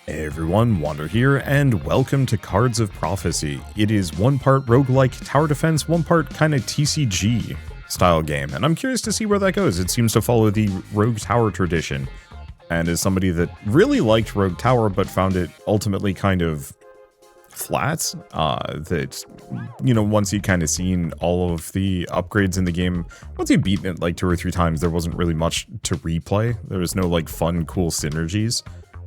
Hey everyone, Wander here, and welcome to Cards of Prophecy. It is one part roguelike tower defense, one part kind of TCG style game, and I'm curious to see where that goes. It seems to follow the Rogue Tower tradition, and as somebody that really liked Rogue Tower but found it ultimately kind of flat, that, you know, once you'd kind of seen all of the upgrades in the game, once you'd beaten it like 2 or 3 times, there wasn't really much to replay. There was no like fun, cool synergies.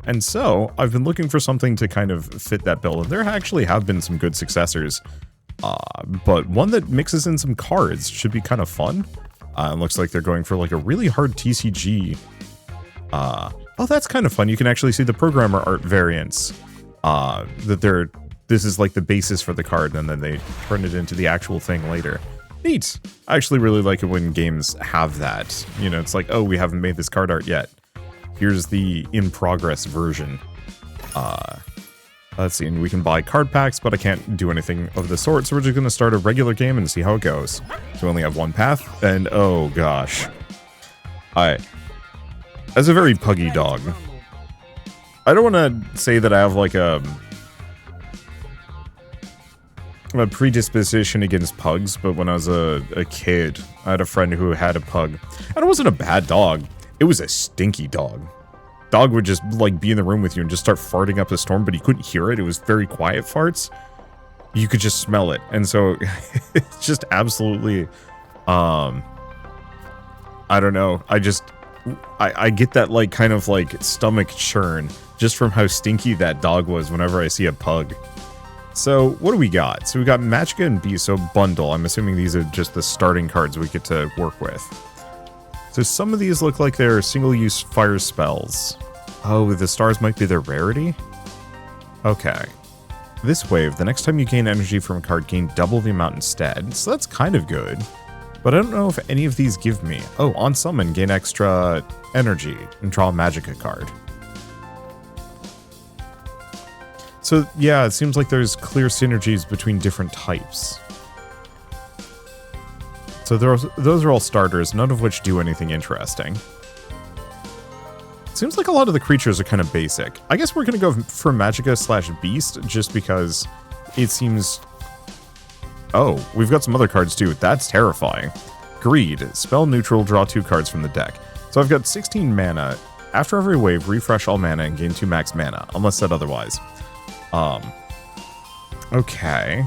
And so, I've been looking for something to kind of fit that bill, and there actually have been some good successors, but one that mixes in some cards should be kind of fun. It looks like they're going for like a really hard TCG. Oh, that's kind of fun. You can actually see the programmer art variants, this is like the basis for the card, and then they turn it into the actual thing later. Neat. I actually really like it when games have that. You know, it's like, oh, we haven't made this card art yet. Here's the in-progress version. Let's see, and we can buy card packs, but I can't do anything of the sort, so we're just going to start a regular game and see how it goes. So we only have one path, and oh gosh. As a very puggy dog, I don't want to say that I have like a predisposition against pugs, but when I was a kid, I had a friend who had a pug, and it wasn't a bad dog. It was a stinky dog. Dog would just like be in the room with you and just start farting up a storm, but you couldn't hear it. It was very quiet farts. You could just smell it. And so it's just absolutely, I don't know. I get that like kind of like stomach churn just from how stinky that dog was whenever I see a pug. So what do we got? So we got Magicka and Beast, so bundle. I'm assuming these are just the starting cards we get to work with. So some of these look like they're single-use fire spells. Oh, the stars might be their rarity? Okay. This wave, the next time you gain energy from a card, gain double the amount instead. So that's kind of good. But I don't know if any of these give me. Oh, on summon, gain extra energy and draw a Magicka card. So yeah, it seems like there's clear synergies between different types. So those are all starters, none of which do anything interesting. Seems like a lot of the creatures are kind of basic. I guess we're going to go for Magicka / Beast, just because it seems... Oh, we've got some other cards too. That's terrifying. Greed. Spell neutral, draw 2 cards from the deck. So I've got 16 mana. After every wave, refresh all mana and gain 2 max mana, unless said otherwise. Okay.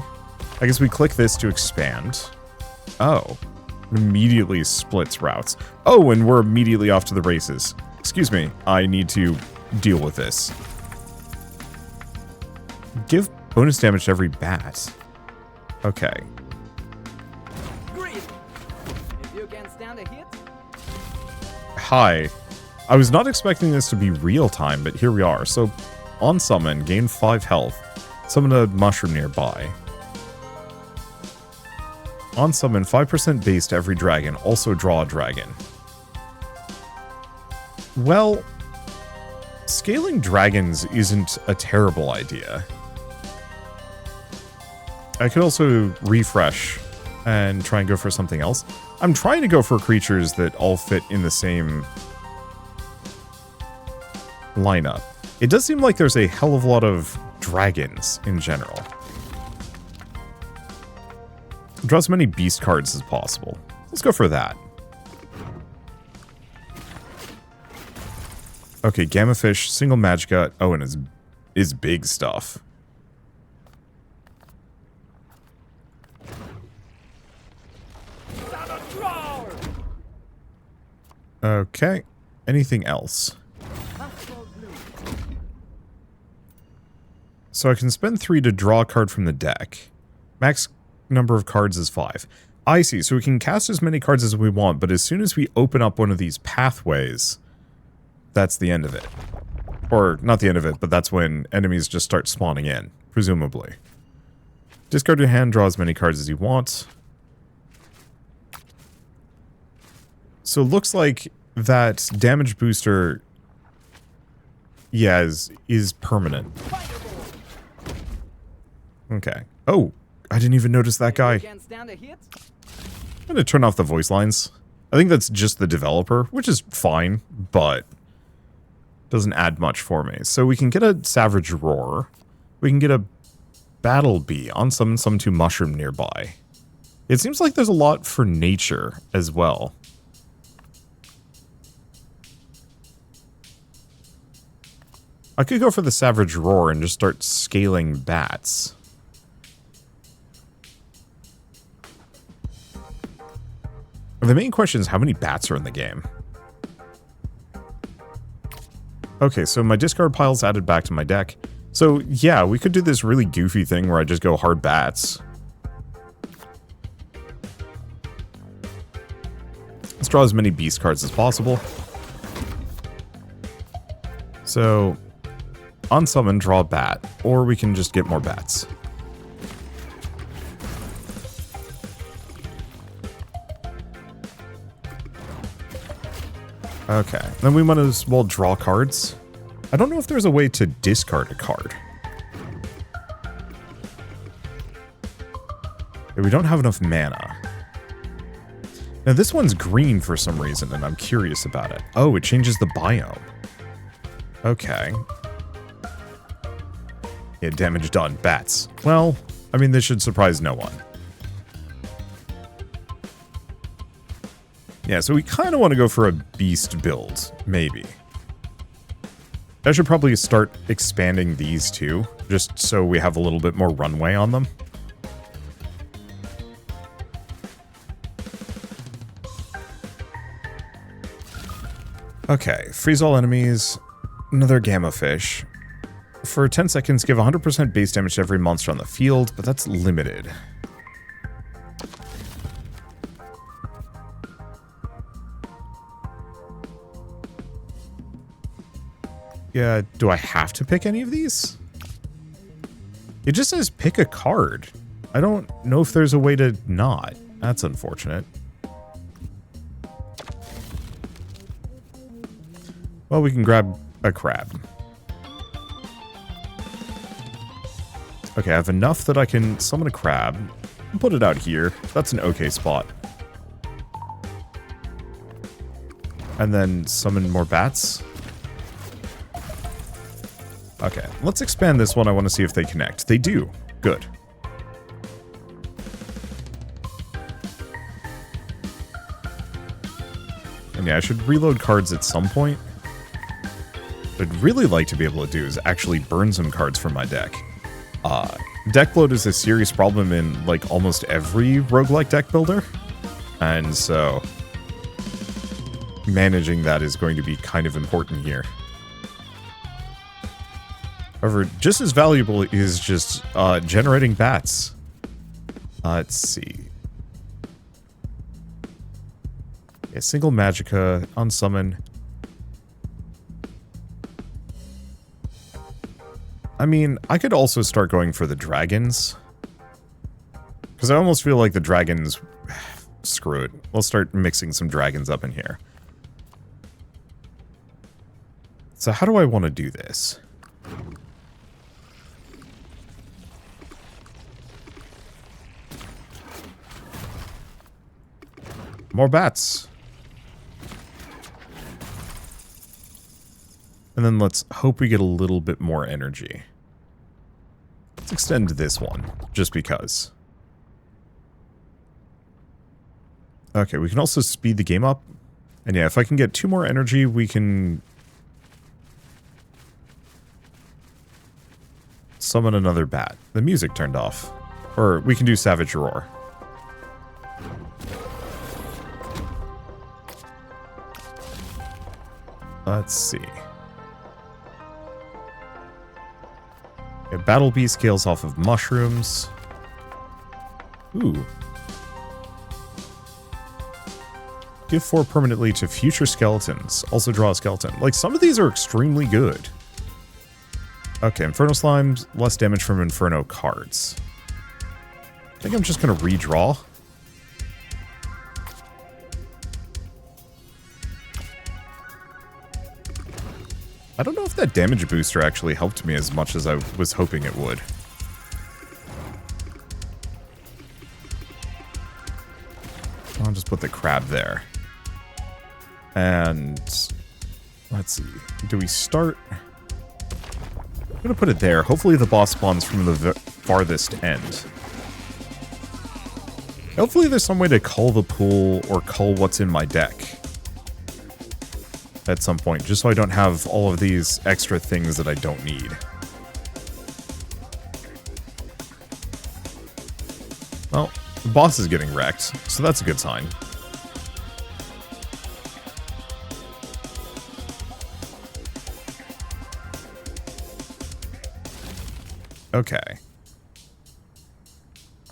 I guess we click this to expand. Oh. Immediately splits routes. Oh, and we're immediately off to the races. Excuse me, I need to deal with this. Give bonus damage to every bat. Okay. If you can stand a hit. Hi. I was not expecting this to be real time, but here we are. So, on summon, gain 5 health. Summon a mushroom nearby. On summon, 5% base to every dragon. Also draw a dragon. Well, scaling dragons isn't a terrible idea. I could also refresh and try and go for something else. I'm trying to go for creatures that all fit in the same lineup. It does seem like there's a hell of a lot of dragons in general. Draw as many beast cards as possible. Let's go for that. Okay, Gamma Fish, single Magicka. Oh, and it's big stuff. Okay. Anything else? So I can spend 3 to draw a card from the deck. Max number of cards is 5. I see, so we can cast as many cards as we want, but as soon as we open up one of these pathways, that's the end of it. Or, not the end of it, but that's when enemies just start spawning in, presumably. Discard your hand, draw as many cards as you want. So it looks like that damage booster, yeah, is permanent. Okay. Oh! I didn't even notice that guy. I'm gonna turn off the voice lines. I think that's just the developer, which is fine, but Doesn't add much for me. So we can get a Savage Roar. We can get a Battle Bee on some 2 mushroom nearby. It seems like there's a lot for nature as well. I could go for the Savage Roar and just start scaling bats. The main question is how many bats are in the game? Okay, so my discard pile's added back to my deck. So, yeah, we could do this really goofy thing where I just go hard bats. Let's draw as many beast cards as possible. So, on summon, draw a bat. Or we can just get more bats. Okay, then we might as well draw cards. I don't know if there's a way to discard a card. Okay, we don't have enough mana. Now this one's green for some reason, and I'm curious about it. Oh, it changes the biome. Okay. Yeah, damage done. Bats. Well, I mean, this should surprise no one. Yeah, so we kind of want to go for a beast build, maybe. I should probably start expanding these too, just so we have a little bit more runway on them. Okay, freeze all enemies, another Gamma Fish. For 10 seconds, give 100% base damage to every monster on the field, but that's limited. Yeah, do I have to pick any of these? It just says pick a card. I don't know if there's a way to not. That's unfortunate. Well, we can grab a crab. Okay, I have enough that I can summon a crab. Put it out here. That's an okay spot. And then summon more bats. Okay, let's expand this one. I want to see if they connect. They do. Good. And yeah, I should reload cards at some point. What I'd really like to be able to do is actually burn some cards from my deck. Deck bloat is a serious problem in, like, almost every roguelike deck builder. And so, managing that is going to be kind of important here. However, just as valuable is just generating bats. Let's see. Yeah, single Magicka, unsummon. I mean, I could also start going for the dragons. Because I almost feel like the dragons... Screw it. We'll start mixing some dragons up in here. So how do I want to do this? More bats. And then let's hope we get a little bit more energy. Let's extend this one, just because. Okay, we can also speed the game up. And yeah, if I can get 2 more energy, we can summon another bat. The music turned off. Or we can do Savage Roar. Let's see. Yeah, Battle Bee scales off of mushrooms. Ooh. Give 4 permanently to future skeletons. Also draw a skeleton. Like, some of these are extremely good. Okay, Inferno Slimes, less damage from Inferno cards. I think I'm just going to redraw. I don't know if that damage booster actually helped me as much as I was hoping it would. I'll just put the crab there. And Let's see. Do we start... I'm going to put it there. Hopefully the boss spawns from the farthest end. Hopefully there's some way to cull the pool or cull what's in my deck at some point, just so I don't have all of these extra things that I don't need. Well, the boss is getting wrecked, so that's a good sign. Okay.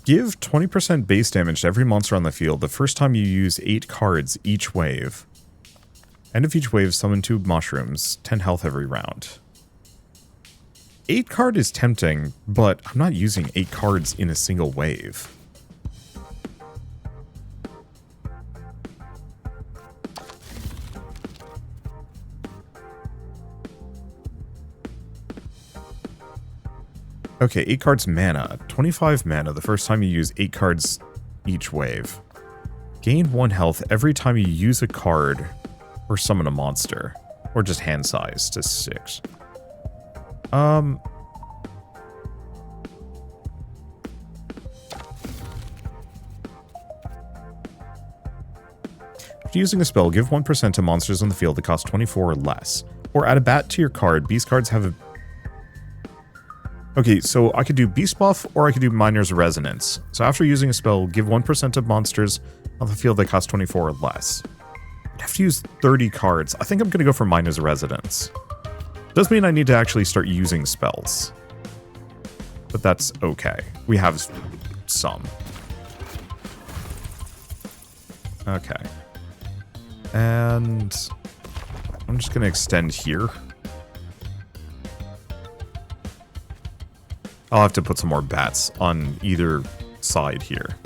Give 20% base damage to every monster on the field the first time you use 8 cards each wave. End of each wave, summon 2 mushrooms, 10 health every round. 8 card is tempting, but I'm not using 8 cards in a single wave. Okay, 8 cards mana. 25 mana the first time you use 8 cards each wave. Gain 1 health every time you use a card or summon a monster. Or just hand size to 6. After using a spell, give 1% to monsters on the field that cost 24 or less. Or add a bat to your card. Beast cards have a... Okay, so I could do Beast Buff, or I could do Miner's Resonance. So after using a spell, give 1% of monsters on the field that cost 24 or less. I'd have to use 30 cards. I think I'm going to go for Miner's Resonance. Does mean I need to actually start using spells. But that's okay. We have some. Okay. And I'm just going to extend here. I'll have to put some more bats on either side here.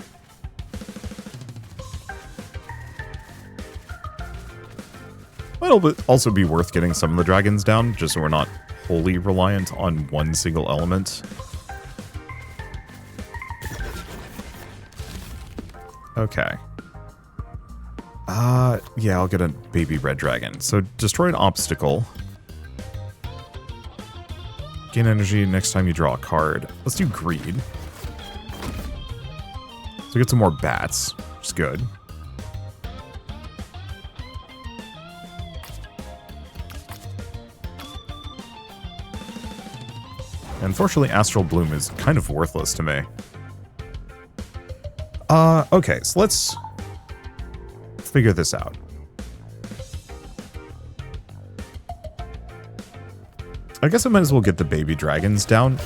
It'll also be worth getting some of the dragons down, just so we're not wholly reliant on one single element. Okay. Yeah, I'll get a baby red dragon. So, destroy an obstacle. Gain energy next time you draw a card. Let's do greed. So get some more bats, which is good. Unfortunately, Astral Bloom is kind of worthless to me. Okay, so let's figure this out. I guess I might as well get the baby dragons down,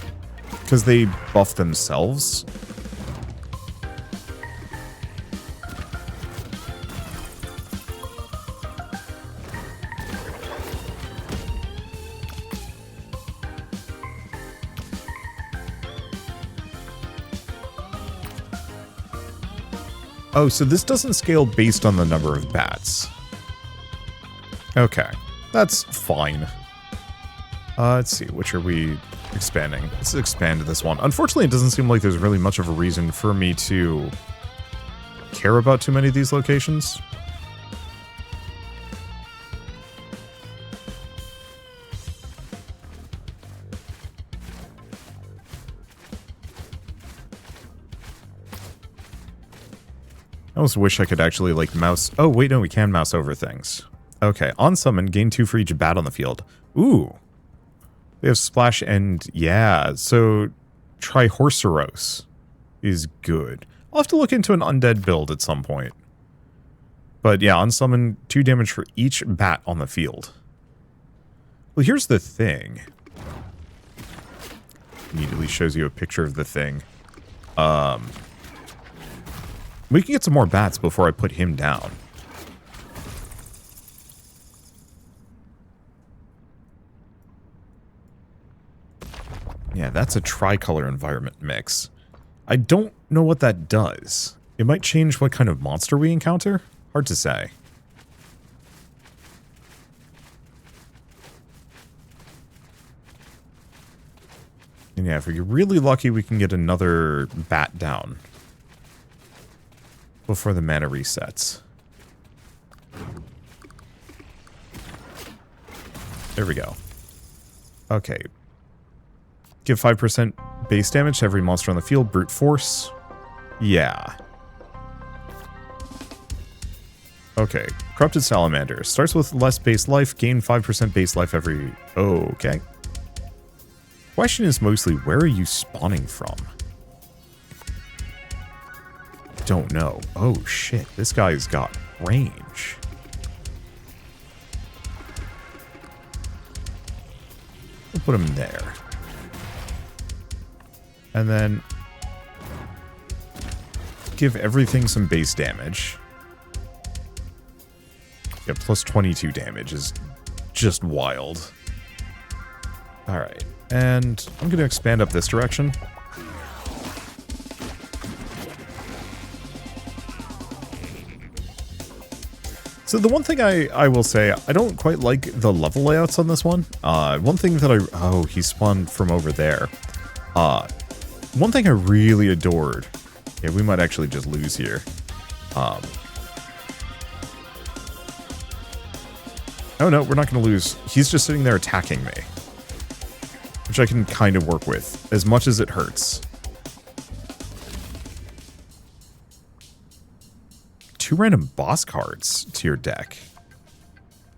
because they buff themselves. Oh, so this doesn't scale based on the number of bats. Okay, that's fine. Let's see, which are we expanding? Let's expand this one. Unfortunately, it doesn't seem like there's really much of a reason for me to care about too many of these locations. I almost wish I could actually, like, mouse... Oh, wait, no, we can mouse over things. Okay, on summon, gain 2 for each bat on the field. Ooh. They have splash and... Yeah, so... Trihorseros is good. I'll have to look into an undead build at some point. But yeah, on summon, 2 damage for each bat on the field. Well, here's the thing. Immediately shows you a picture of the thing. We can get some more bats before I put him down. Yeah, that's a tricolor environment mix. I don't know what that does. It might change what kind of monster we encounter? Hard to say. And yeah, if we get really lucky, we can get another bat down before the mana resets. There we go. Okay. Give 5% base damage to every monster on the field. Brute force. Yeah. Okay. Corrupted Salamander. Starts with less base life. Gain 5% base life every... Okay. Question is mostly, where are you spawning from? Don't know. Oh, shit. This guy's got range. We'll put him there. And then give everything some base damage. Yeah, plus 22 damage is just wild. Alright, and I'm going to expand up this direction. So the one thing I will say, I don't quite like the level layouts on this one. One thing that oh, he spawned from over there. One thing I really adored. Yeah, we might actually just lose here. Oh no, we're not going to lose. He's just sitting there attacking me. Which I can kind of work with, as much as it hurts. 2 random boss cards to your deck.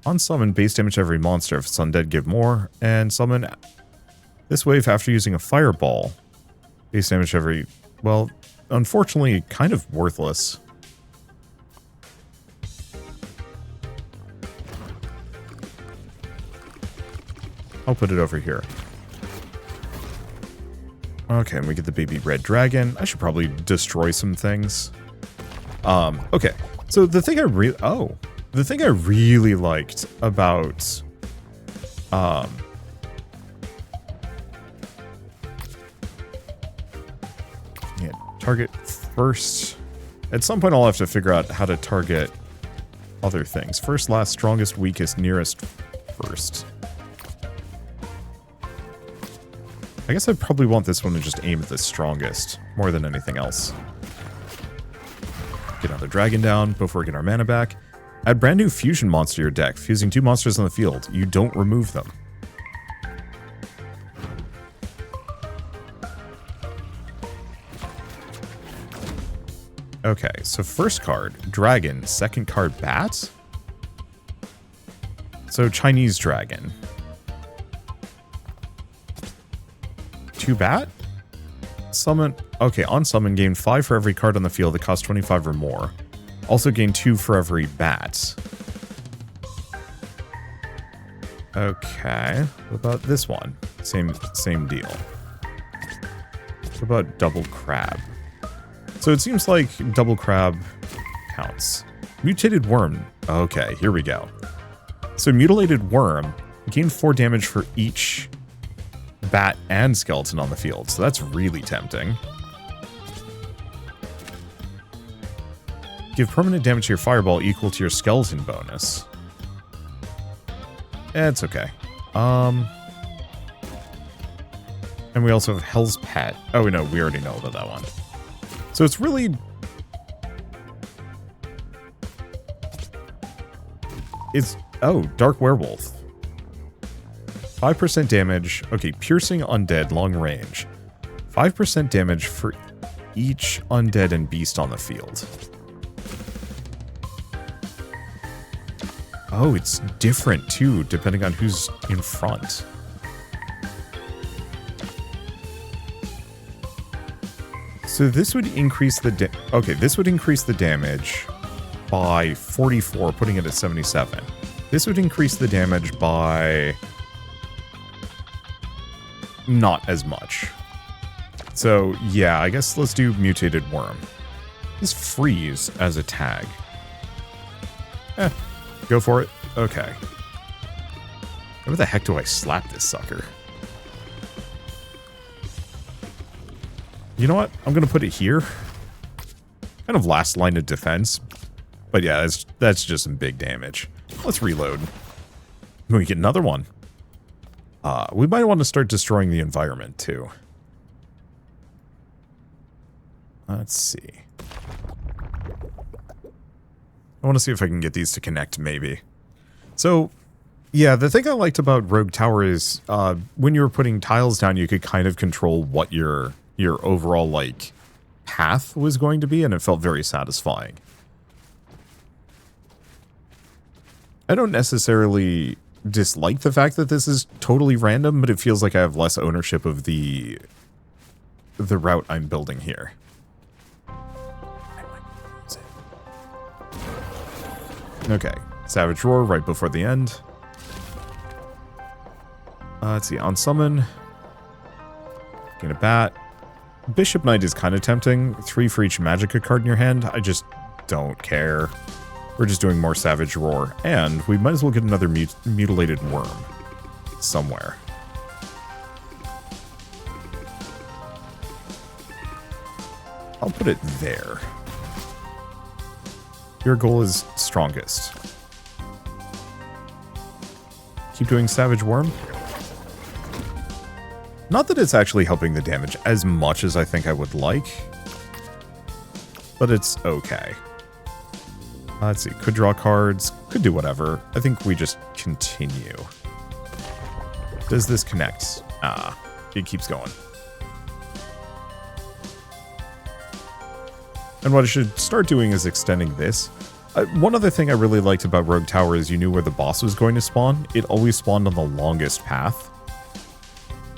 On summon, base damage to every monster. If it's undead, give more. And summon this wave after using a fireball. Base damage every... Well, unfortunately, kind of worthless. I'll put it over here. Okay, and we get the baby red dragon. I should probably destroy some things. Okay. So the thing I really liked about yeah, target first. At some point I'll have to figure out how to target other things. First, last, strongest, weakest, nearest, first. I guess I probably want this one to just aim at the strongest more than anything else. Get another dragon down before we get our mana back. Add brand new fusion monster to your deck. Fusing 2 monsters on the field. You don't remove them. Okay, so first card, dragon. Second card, bat. So Chinese dragon. 2 bat? Summon. Okay, on summon, gain 5 for every card on the field that costs 25 or more. Also gain 2 for every bat. Okay. What about this one? Same deal. What about double crab? So it seems like double crab counts. Mutated worm. Okay, here we go. So mutilated worm, gain 4 damage for each bat and skeleton on the field. So that's really tempting. Give permanent damage to your fireball equal to your skeleton bonus. It's okay. And we also have Hell's Pet. Oh, no, we already know about that one. So it's really... Oh, Dark Werewolf. 5% damage. Okay, piercing undead, long range. 5% damage for each undead and beast on the field. Oh, it's different too, depending on who's in front. So this would increase the this would increase the damage by 44, putting it at 77. This would increase the damage by not as much. So yeah, I guess let's do mutated worm. Is freeze as a tag. Go for it. Okay. Where the heck do I slap this sucker? You know what? I'm going to put it here. Kind of last line of defense. But yeah, that's just some big damage. Let's reload. We get another one. We might want to start destroying the environment too. Let's see. I want to see if I can get these to connect, maybe. So, Yeah, the thing I liked about Rogue Tower is when you were putting tiles down, you could kind of control what your overall, like, path was going to be, and it felt very satisfying. I don't necessarily dislike the fact that this is totally random, but it feels like I have less ownership of the route I'm building here. Okay, Savage Roar right before the end. Let's see, on summon. Get a bat. Bishop Knight is kind of tempting. 3 for each Magicka card in your hand. I just don't care. We're just doing more Savage Roar. And we might as well get another Mutilated Worm somewhere. I'll put it there. Your goal is strongest. Keep doing Savage Worm. Not that it's actually helping the damage as much as I think I would like, but it's okay. Let's see, could draw cards, could do whatever. I think we just continue. Does this connect? Ah, it keeps going. And what I should start doing is extending this. One other thing I really liked about Rogue Tower is you knew where the boss was going to spawn. It always spawned on the longest path,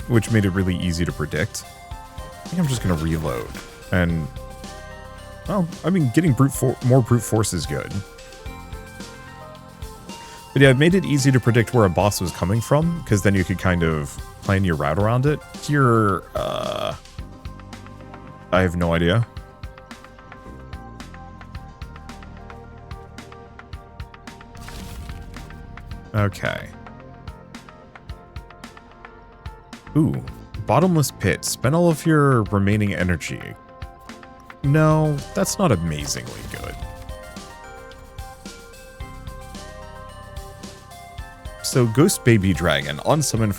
which made it really easy to predict. I think I'm just going to reload. And, well, I mean, getting more brute force is good. But yeah, it made it easy to predict where a boss was coming from, because then you could kind of plan your route around it. Here, I have no idea. Okay. Ooh, bottomless pit. Spend all of your remaining energy. No, that's not amazingly good. So, Ghost Baby Dragon. Unsummon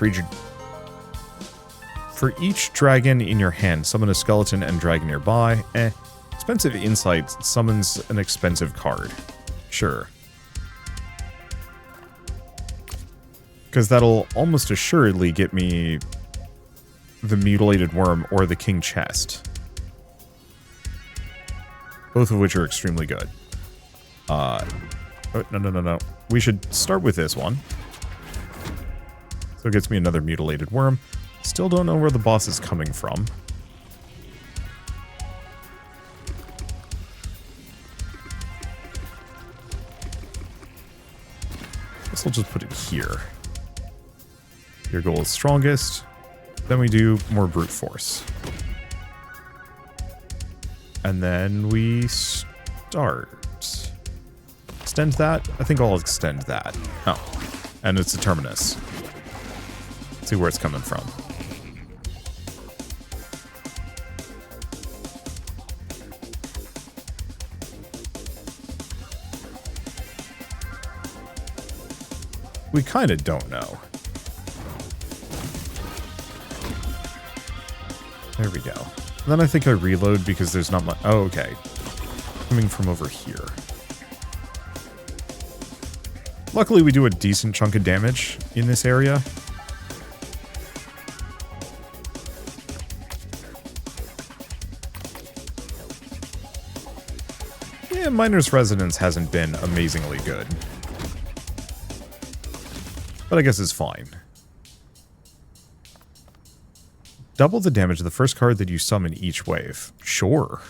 for each dragon in your hand, summon a skeleton and dragon nearby. Expensive Insight summons an expensive card. Sure. Because that'll almost assuredly get me the Mutilated Worm or the King Chest. Both of which are extremely good. Oh, no. We should start with this one. So it gets me another Mutilated Worm. Still don't know where the boss is coming from. Guess I'll just put it here. Your goal is strongest. Then we do more brute force. And then we start. Extend that? I think I'll extend that. Oh. And it's a terminus. Let's see where it's coming from. We kind of don't know. There we go. And then I think I reload because there's not much. Oh, okay. Coming from over here. Luckily, we do a decent chunk of damage in this area. Yeah, Miner's Resonance hasn't been amazingly good. But I guess it's fine. Double the damage of the first card that you summon each wave. Sure.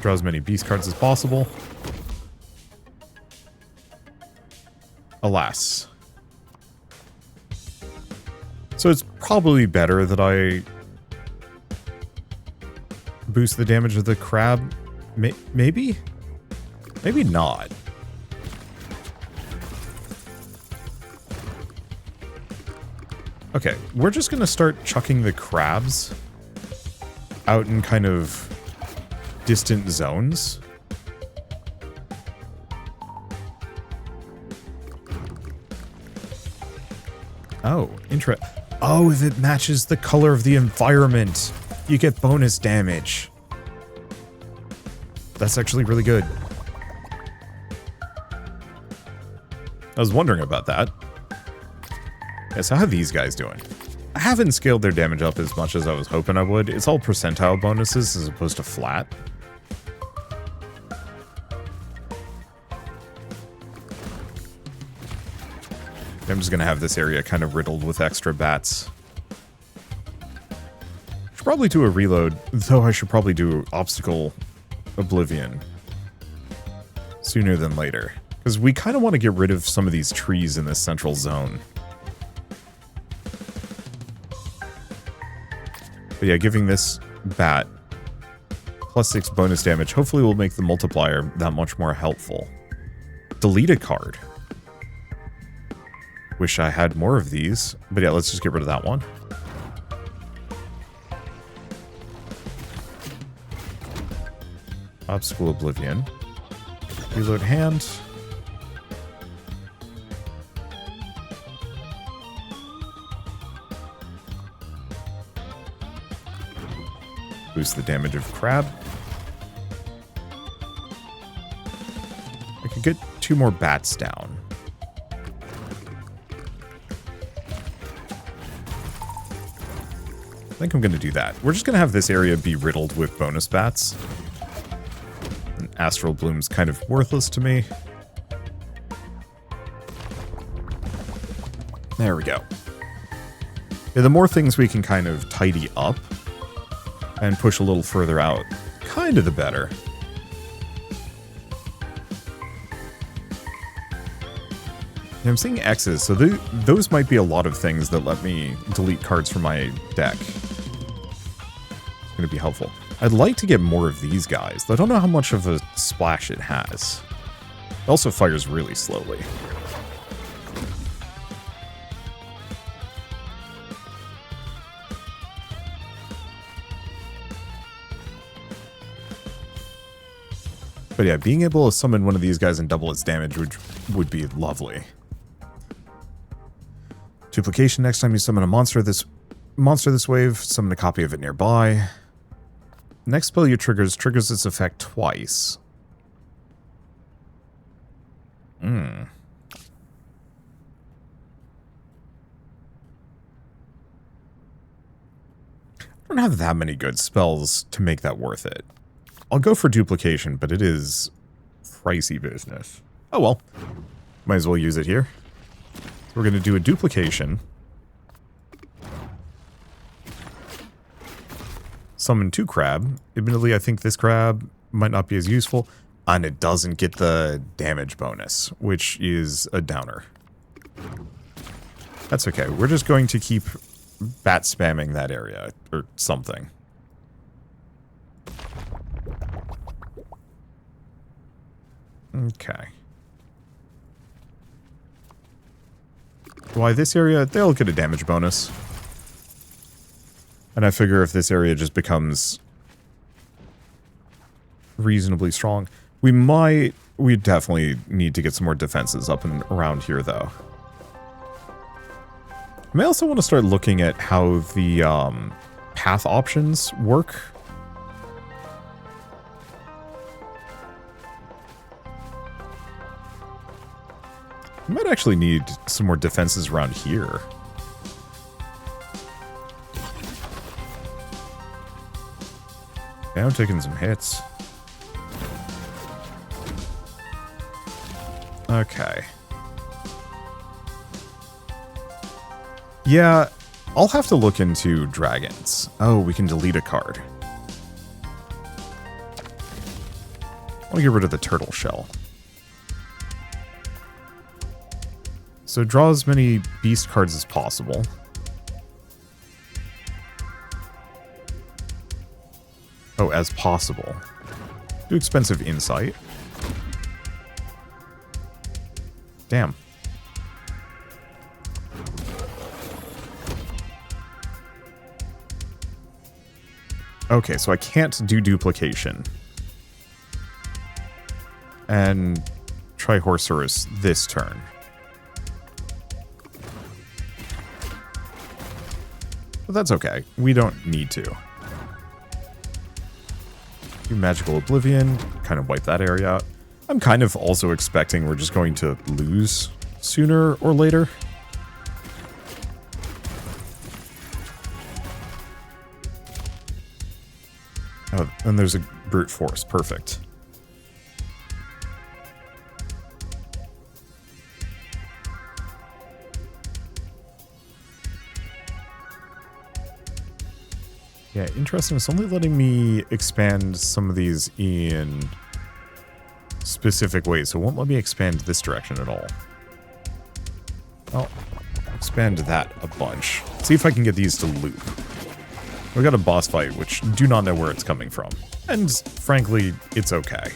Draw as many beast cards as possible. Alas. So it's probably better that I boost the damage of the crab. Maybe? Maybe not. Okay, we're just going to start chucking the crabs out in kind of distant zones. Oh, oh, if it matches the color of the environment, you get bonus damage. That's actually really good. I was wondering about that. Yeah, so how are these guys doing? I haven't scaled their damage up as much as I was hoping I would. It's all percentile bonuses as opposed to flat. I'm just going to have this area kind of riddled with extra bats. Should probably do a reload, though I should probably do Obstacle Oblivion sooner than later. Because we kind of want to get rid of some of these trees in this central zone. But yeah, giving this bat +6 bonus damage hopefully will make the multiplier that much more helpful. Delete a card. Wish I had more of these. But yeah, let's just get rid of that one. Obstacle Oblivion. Reload hand. Boost the damage of crab. I could get 2 more bats down. I think I'm going to do that. We're just going to have this area be riddled with bonus bats. And Astral Bloom's kind of worthless to me. There we go. Yeah, the more things we can kind of tidy up and push a little further out, kind of the better. I'm seeing X's, so those might be a lot of things that let me delete cards from my deck. It's going to be helpful. I'd like to get more of these guys, though I don't know how much of a splash it has. It also fires really slowly. But yeah, being able to summon one of these guys and double its damage would be lovely. Duplication. Next time you summon a monster this wave, summon a copy of it nearby. Next spell you triggers its effect twice. I don't have that many good spells to make that worth it. I'll go for duplication, but it is pricey business. Oh well. Might as well use it here. So we're going to do a duplication. Summon 2 crab. Admittedly, I think this crab might not be as useful. And it doesn't get the damage bonus, which is a downer. That's okay. We're just going to keep bat spamming that area, or something. Okay. Why this area? They'll get a damage bonus. And I figure if this area just becomes reasonably strong, we definitely need to get some more defenses up and around here, though. I may also want to start looking at how the path options work. I might actually need some more defenses around here. Okay, I'm taking some hits. Okay. Yeah, I'll have to look into dragons. Oh, we can delete a card. I want to get rid of the turtle shell. So draw as many beast cards as possible. Oh, as possible. Do expensive insight. Damn. Okay, so I can't do duplication. And try Horsaurus this turn. But that's okay. We don't need to. Do Magical Oblivion. Kind of wipe that area out. I'm kind of also expecting we're just going to lose sooner or later. Oh, and there's a brute force. Perfect. Yeah, interesting. It's only letting me expand some of these in specific ways, so it won't let me expand this direction at all. I'll expand that a bunch. See if I can get these to loop. We got a boss fight, which do not know where it's coming from. And frankly, it's okay.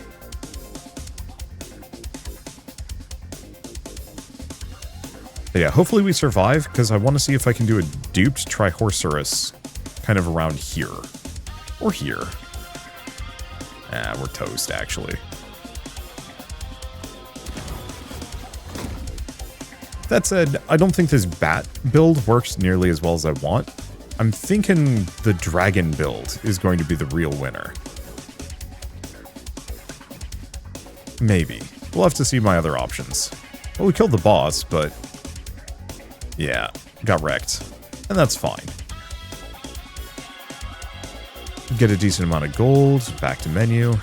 But yeah, hopefully we survive, because I want to see if I can do a duped Trihorsaurus kind of around here. Or here. Ah, we're toast, actually. That said, I don't think this bat build works nearly as well as I want. I'm thinking the dragon build is going to be the real winner. Maybe. We'll have to see my other options. Well, we killed the boss, but yeah, got wrecked. And that's fine. Get a decent amount of gold, back to menu.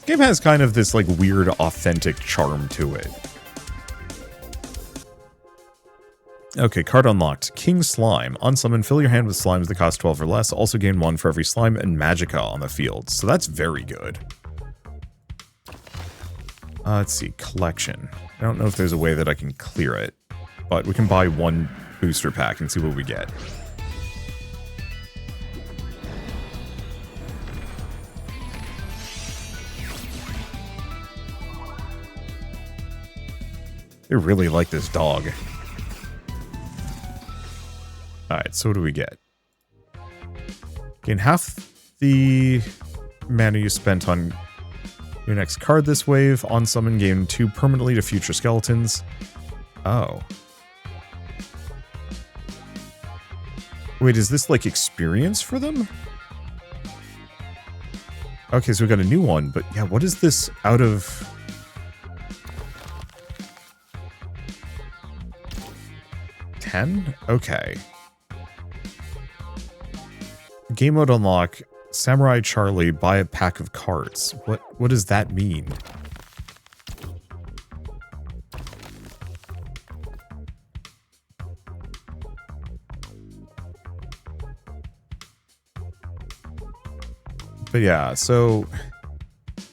Game has kind of this like weird authentic charm to it. Okay, card unlocked. King Slime. Unsummon, fill your hand with slimes that cost 12 or less. Also gain 1 for every slime and magicka on the field. So that's very good. Let's see, collection. I don't know if there's a way that I can clear it, but we can buy 1 booster pack and see what we get. They really like this dog. Alright, so what do we get? Gain half the mana you spent on your next card this wave. On summon, gain 2 permanently to future skeletons. Oh. Wait, is this like experience for them? Okay, so we got a new one, but yeah, what is this out of... Okay. Game mode unlock. Samurai Charlie, buy a pack of cards. What does that mean? But yeah, so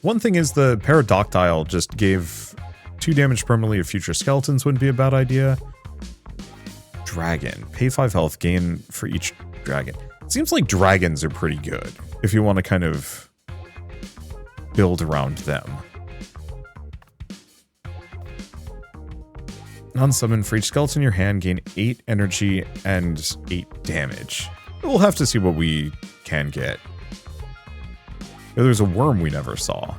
one thing is the Paradoctile just gave 2 damage permanently to future skeletons wouldn't be a bad idea. Dragon. Pay 5 health, gain for each dragon. It seems like dragons are pretty good if you want to kind of build around them. Unsummon, for each skeleton in your hand, gain 8 energy and 8 damage. We'll have to see what we can get. There's a worm we never saw.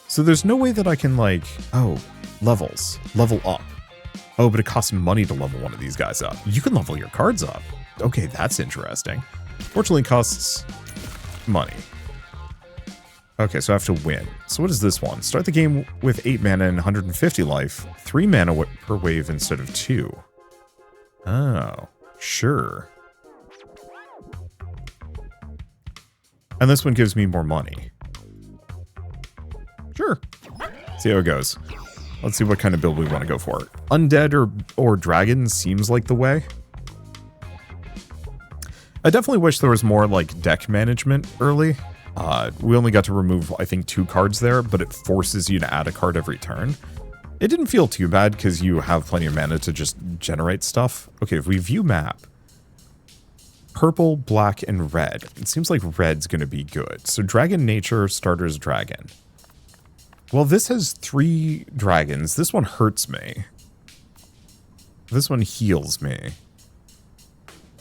So there's no way that I can like, oh, levels, level up. Oh, but it costs money to level one of these guys up. You can level your cards up. Okay, that's interesting. Fortunately, it costs money. Okay, so I have to win. So what is this one? Start the game with 8 mana and 150 life. 3 mana per wave instead of 2. Oh, sure. And this one gives me more money. Sure. See how it goes. Let's see what kind of build we want to go for. Undead or dragon seems like the way. I definitely wish there was more like deck management early. We only got to remove, I think, 2 cards there, but it forces you to add a card every turn. It didn't feel too bad because you have plenty of mana to just generate stuff. Okay, if we view map, purple, black, and red. It seems like red's going to be good. So dragon nature, starter's dragon. Well, this has 3 dragons. This one hurts me. This one heals me.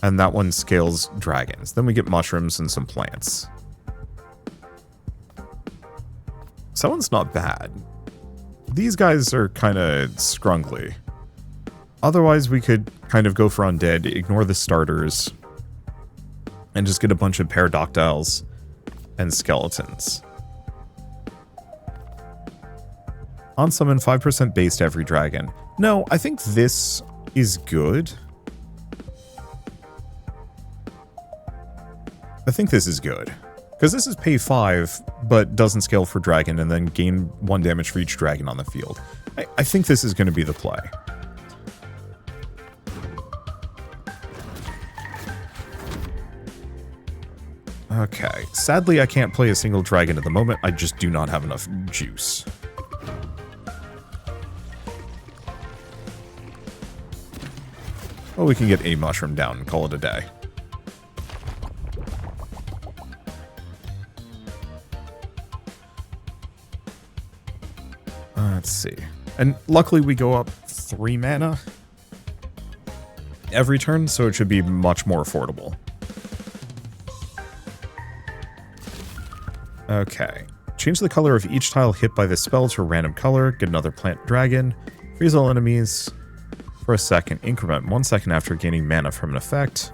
And that one scales dragons. Then we get mushrooms and some plants. So that one's not bad. These guys are kind of scrungly. Otherwise, we could kind of go for undead, ignore the starters, and just get a bunch of Paradoctiles and skeletons. On summon 5% base to every dragon. No, I think this is good. I think this is good. Because this is pay 5, but doesn't scale for dragon, and then gain 1 damage for each dragon on the field. I think this is going to be the play. Okay. Sadly, I can't play a single dragon at the moment. I just do not have enough juice. Well, we can get a mushroom down and call it a day. Let's see. And luckily we go up 3 mana every turn, so it should be much more affordable. Okay. Change the color of each tile hit by this spell to a random color. Get another plant dragon. Freeze all enemies for a second. Increment 1 second after gaining mana from an effect.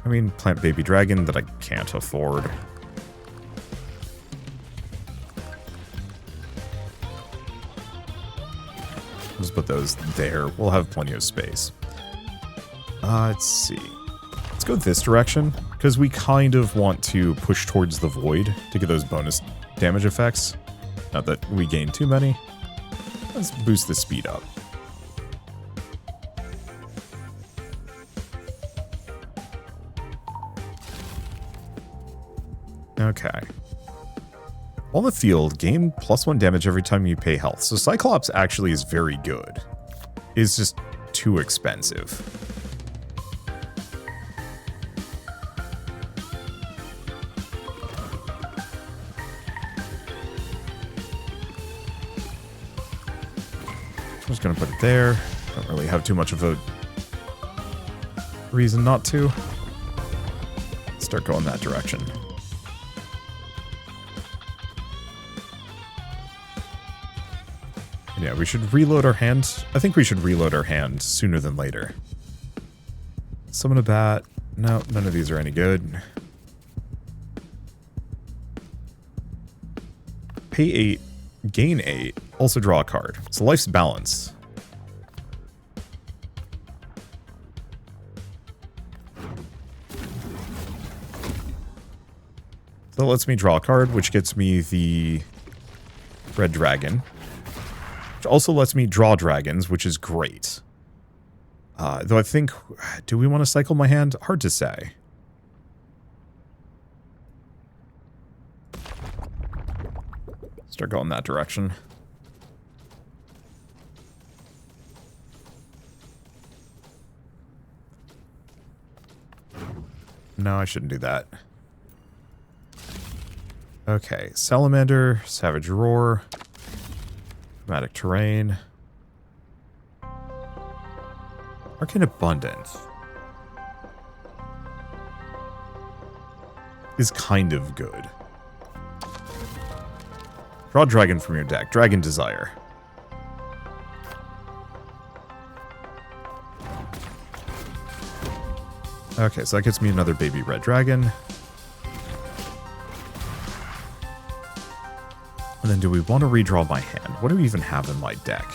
I mean, plant baby dragon that I can't afford. Just put those there. We'll have plenty of space. Let's see. Let's go this direction, because we kind of want to push towards the void to get those bonus damage effects. Not that we gain too many. Let's boost the speed up. Okay. On the field, gain +1 damage every time you pay health. So Cyclops actually is very good. It's just too expensive. I'm just going to put it there. Don't really have too much of a reason not to. Start going that direction. Yeah, we should reload our hand. I think we should reload our hand sooner than later. Summon a bat. No, none of these are any good. Pay 8, gain 8, also draw a card. So life's balance. So that lets me draw a card, which gets me the red dragon. Which also lets me draw dragons, which is great. Though I think... Do we want to cycle my hand? Hard to say. Start going that direction. No, I shouldn't do that. Okay, Salamander, Savage Roar... Chromatic Terrain. Arcane Abundance is kind of good. Draw dragon from your deck. Dragon Desire. Okay, so that gets me another baby red dragon. And then do we want to redraw my hand? What do we even have in my deck?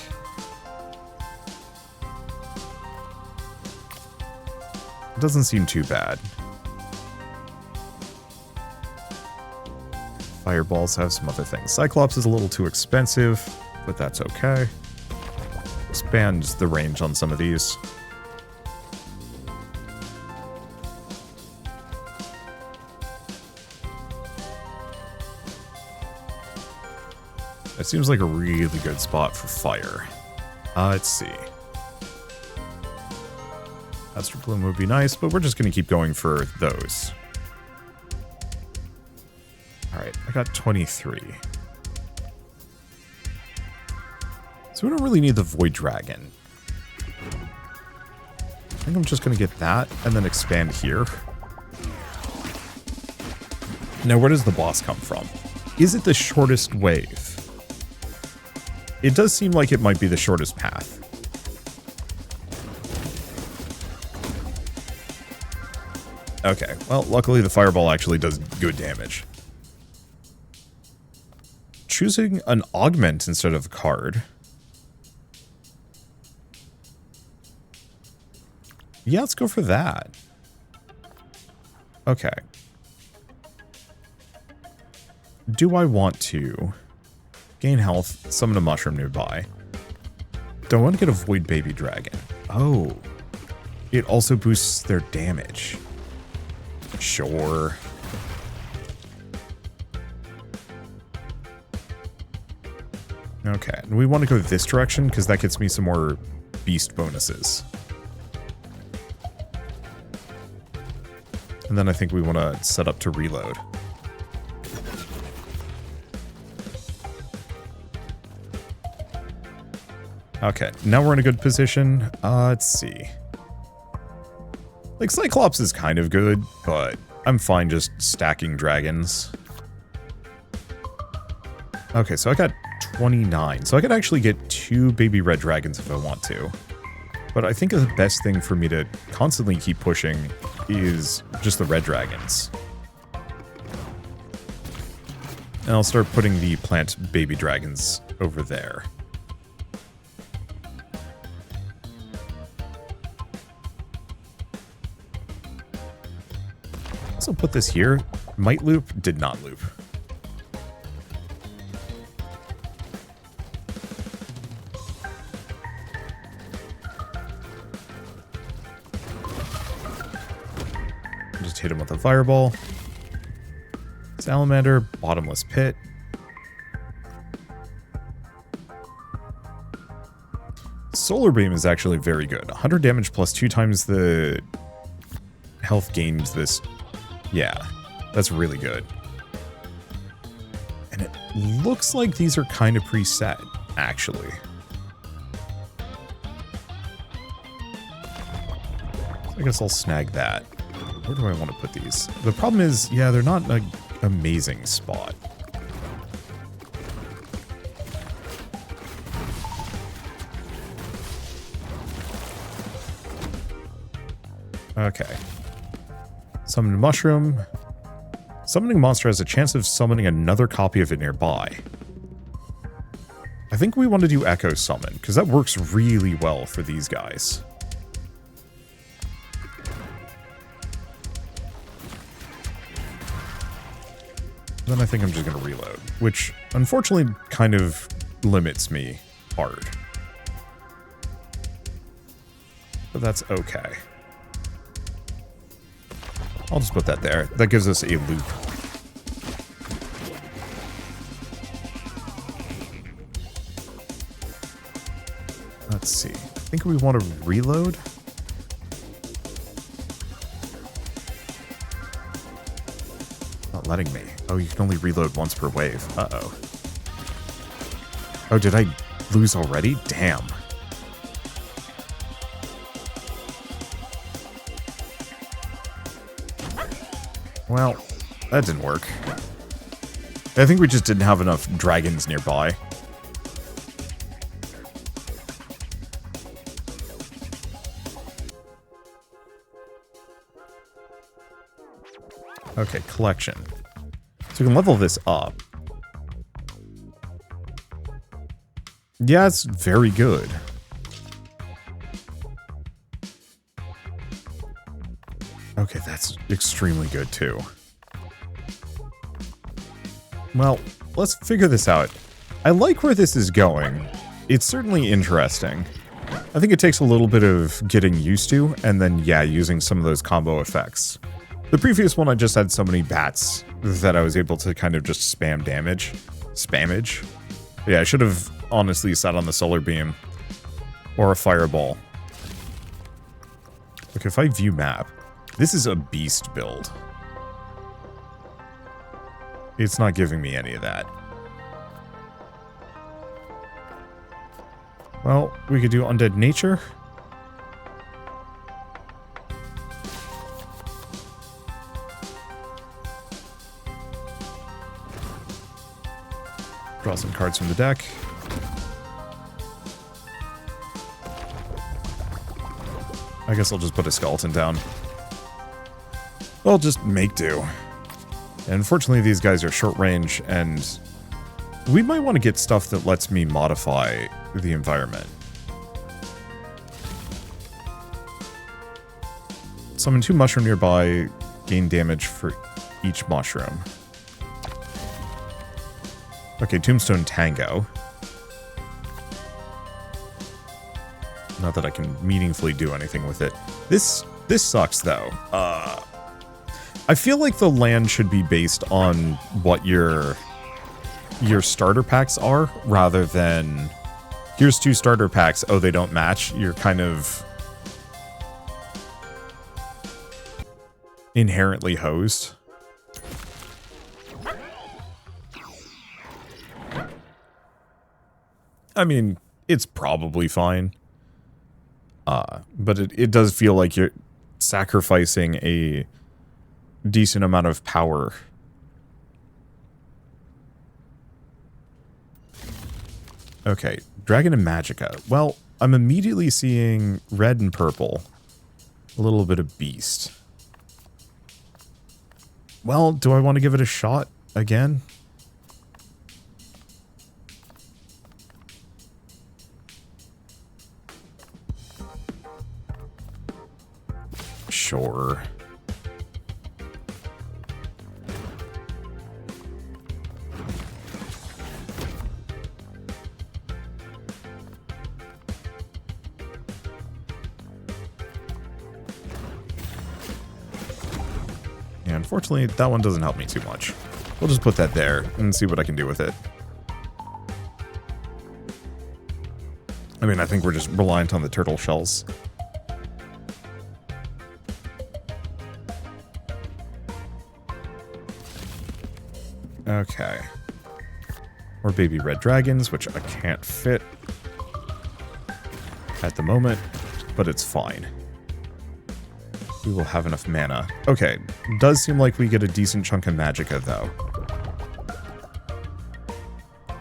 It doesn't seem too bad. Fireballs have some other things. Cyclops is a little too expensive, but that's okay. Expand the range on some of these. It seems like a really good spot for fire. Let's see. Astral Bloom would be nice, but we're just going to keep going for those. Alright, I got 23. So we don't really need the Void Dragon. I think I'm just going to get that and then expand here. Now, where does the boss come from? Is it the shortest wave? It does seem like it might be the shortest path. Okay, well, luckily the fireball actually does good damage. choosing an augment instead of a card. Yeah, let's go for that. Okay. Do I want to gain health, summon a mushroom nearby? Do I want to get a void baby dragon? Oh. It also boosts their damage. Sure. Okay, and we want to go this direction because that gets me some more beast bonuses. And then I think we want to set up to reload. Okay, now we're in a good position. Let's see. Like, Cyclops is kind of good, but I'm fine just stacking dragons. Okay, so I got 29. So I could actually get 2 baby red dragons if I want to. But I think the best thing for me to constantly keep pushing is just the red dragons. And I'll start putting the plant baby dragons over there. Also put this here. Might loop, did not loop. Just hit him with a fireball. Salamander, bottomless pit. Solar beam is actually very good. 100 damage plus 2 times the health gained this. Yeah, that's really good. And it looks like these are kind of preset, actually. So I guess I'll snag that. Where do I want to put these? The problem is, yeah, they're not an amazing spot. Okay. Summon a mushroom. Summoning monster has a chance of summoning another copy of it nearby. I think we want to do Echo Summon, because that works really well for these guys. Then I think I'm just going to reload, which unfortunately kind of limits me hard. But that's okay. I'll just put that there. That gives us a loop. Let's see. I think we want to reload. Not letting me. Oh, you can only reload once per wave. Uh-oh. Oh, did I lose already? Damn. Well, that didn't work. I think we just didn't have enough dragons nearby. Okay, collection. So we can level this up. Yeah, it's very good. Okay, that's extremely good too. Well, let's figure this out. I like where this is going. It's certainly interesting. I think it takes a little bit of getting used to, and then, yeah, using some of those combo effects. The previous one, I just had so many bats that I was able to kind of just spam damage. Spammage? Yeah, I should have honestly sat on the solar beam. Or a fireball. Okay, if I view map, this is a beast build. It's not giving me any of that. Well, we could do Undead Nature. Draw some cards from the deck. I guess I'll just put a skeleton down. I'll just make do. And unfortunately, these guys are short range, and We might want to get stuff that lets me modify the environment. Summon 2 mushroom nearby, gain damage for each mushroom. Okay, Tombstone Tango. Not that I can meaningfully do anything with it. This sucks, though. I feel like the land should be based on what your starter packs are, rather than here's 2 starter packs, oh, they don't match. You're kind of inherently hosed. I mean, it's probably fine. But it does feel like you're sacrificing a decent amount of power. Okay, Dragon and Magicka. Well, I'm immediately seeing red and purple. A little bit of beast. Well, do I want to give it a shot again? Sure. Yeah, unfortunately, that one doesn't help me too much. We'll just put that there and see what I can do with it. I mean, I think we're just reliant on the turtle shells. Okay. Or baby red dragons, which I can't fit at the moment, but it's fine. We will have enough mana. Okay, does seem like we get a decent chunk of Magicka, though.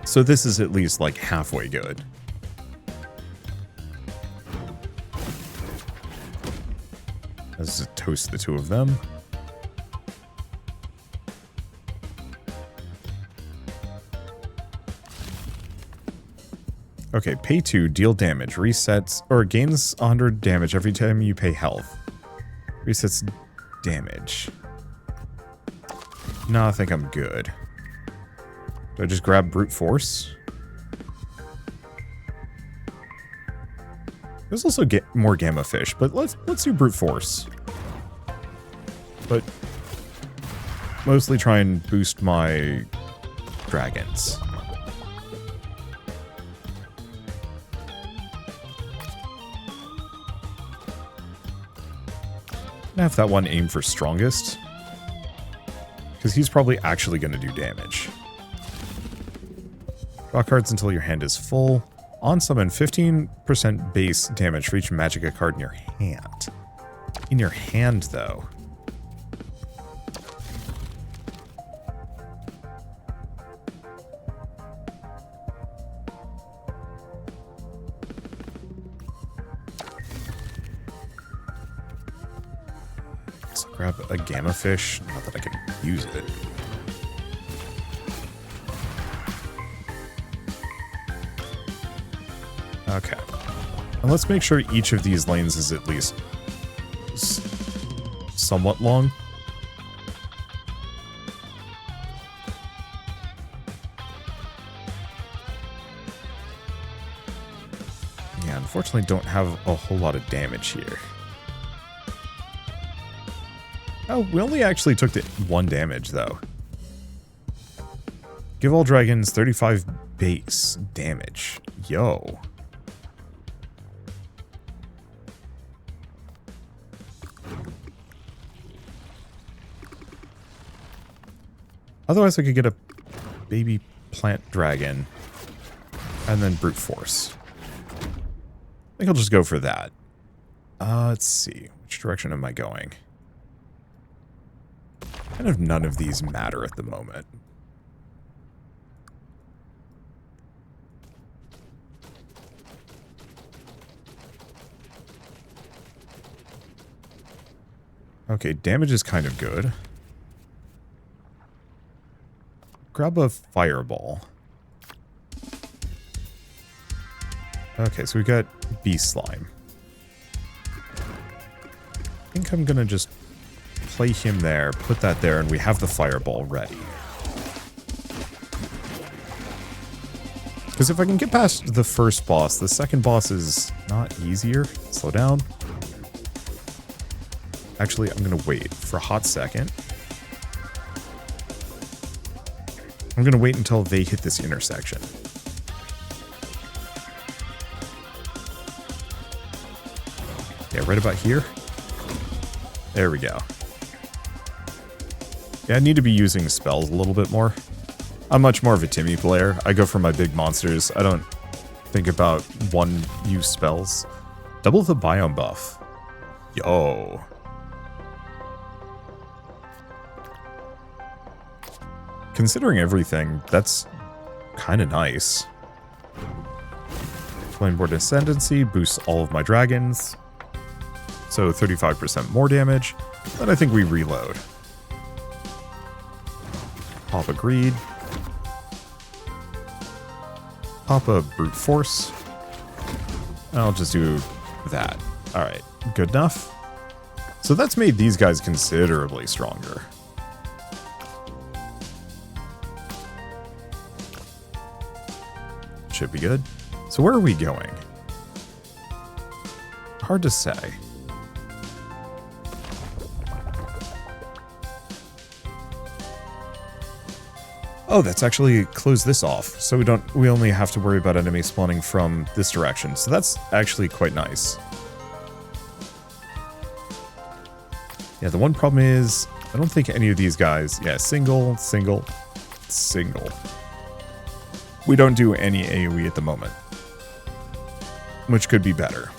So this is at least, like, halfway good. Let's just toast the 2 of them. Okay, pay 2, deal damage, resets, or gains 100 damage every time you pay health. Resets damage. No, I think I'm good. Do I just grab brute force? There's also more gamma fish, but let's do brute force. But mostly try and boost my dragons. I'm gonna have that one aim for strongest, because he's probably actually going to do damage. Draw cards until your hand is full. On summon 15% base damage for each Magicka card in your hand. In your hand, though. Grab a gamma fish. Not that I can use it. Okay. And let's make sure each of these lanes is at least somewhat long. Yeah, unfortunately don't have a whole lot of damage here. Oh, we only actually took 1 damage, though. Give all dragons 35 base damage. Yo. Otherwise, I could get a baby plant dragon and then brute force. I think I'll just go for that. Let's see. Which direction am I going? Kind of none of these matter at the moment. Okay, damage is kind of good. Grab a fireball. Okay, so we got Beast Slime. I think I'm gonna just play him there, put that there, and we have the Fireball ready. Because if I can get past the first boss, the second boss is not easier. Slow down. Actually, I'm gonna wait for a hot second. I'm gonna wait until they hit this intersection. Yeah, right about here. There we go. Yeah, I need to be using spells a little bit more. I'm much more of a Timmy player. I go for my big monsters. I don't think about one-use spells. Double the biome buff. Yo. Considering everything, that's kind of nice. Flameboard Ascendancy boosts all of my dragons. So 35% more damage. Then I think we reload. Pop a Greed. Pop a Brute Force. I'll just do that. Alright, good enough. So that's made these guys considerably stronger. Should be good. So where are we going? Hard to say. Oh, that's actually closed this off, so we only have to worry about enemies spawning from this direction. So that's actually quite nice. Yeah, the one problem is I don't think any of these guys. Yeah, single, single, single. We don't do any AoE at the moment, which could be better.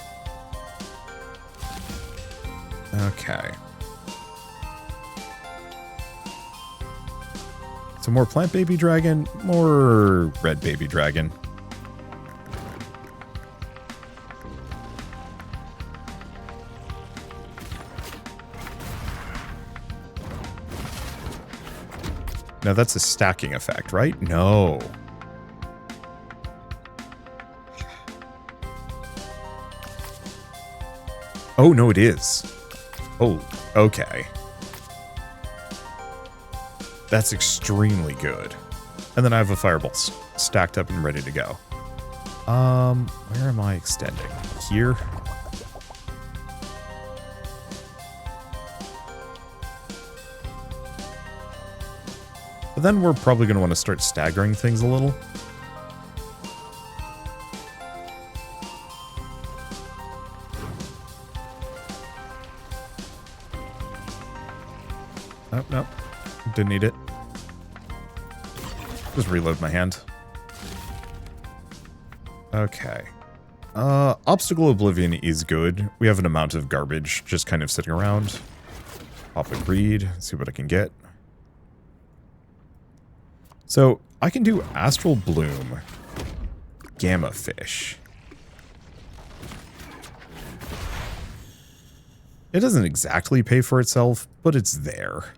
Okay. So more plant baby dragon, more red baby dragon. Now that's a stacking effect, right? No. Oh, no, it is. Oh, okay. That's extremely good. And then I have a fireball stacked up and ready to go. Where am I extending? Here? But then we're probably going to want to start staggering things a little. Oh, no. Didn't need it. Just reload my hand. Okay. Obstacle Oblivion is good. We have an amount of garbage just kind of sitting around. Pop a Greed, see what I can get. So, I can do Astral Bloom, Gamma Fish. It doesn't exactly pay for itself, but it's there.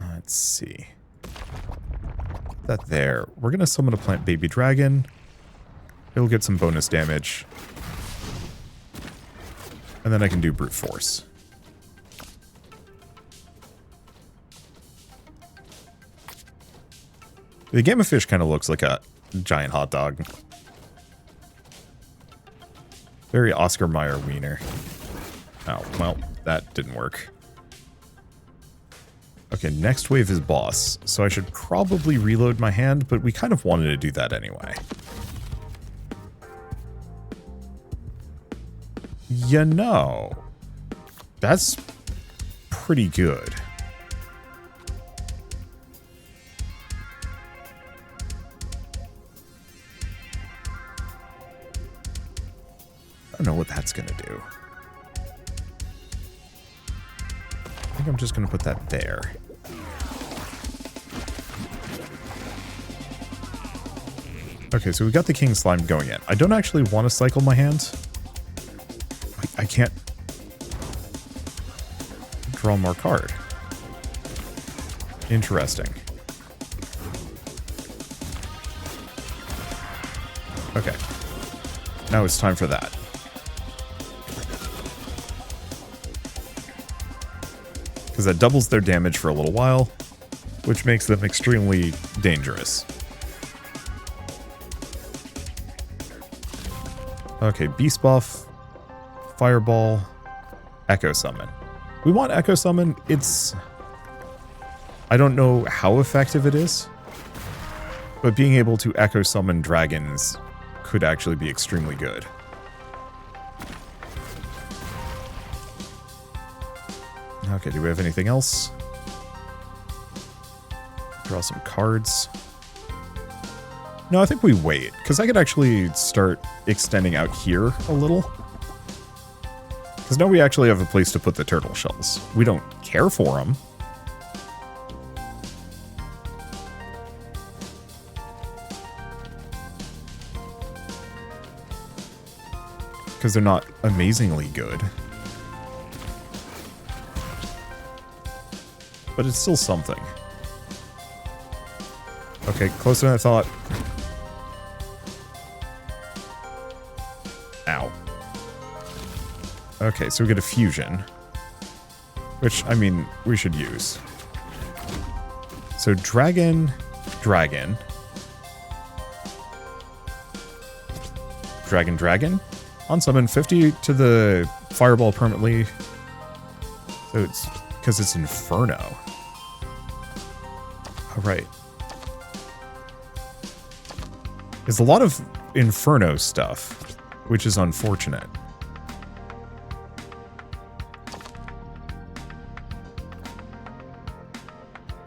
Let's see. Put that there. We're going to summon a plant baby dragon. It'll get some bonus damage. And then I can do brute force. The Gamma Fish kind of looks like a giant hot dog. Very Oscar Mayer wiener. Oh, well, that didn't work. Okay, next wave is boss, so I should probably reload my hand, but we kind of wanted to do that anyway. You know, that's pretty good. I don't know what that's going to do. I think I'm just going to put that there. Okay, so we got the King Slime going in. I don't actually want to cycle my hand. I can't draw more card. Interesting. Okay. Now it's time for that. Because that doubles their damage for a little while, which makes them extremely dangerous. Okay, Beast Buff, Fireball, Echo Summon. We want Echo Summon. It's... I don't know how effective it is, but being able to Echo Summon dragons could actually be extremely good. Okay, do we have anything else? Draw some cards. No, I think we wait, because I could actually start extending out here a little. Because now we actually have a place to put the turtle shells. We don't care for them. Because they're not amazingly good. But it's still something. Okay, closer than I thought. Ow. Okay, so we get a fusion. Which, I mean, we should use. So dragon, dragon. Dragon, dragon. On summon 50 to the fireball permanently. So it's because it's Inferno. All right. There's a lot of Inferno stuff, which is unfortunate.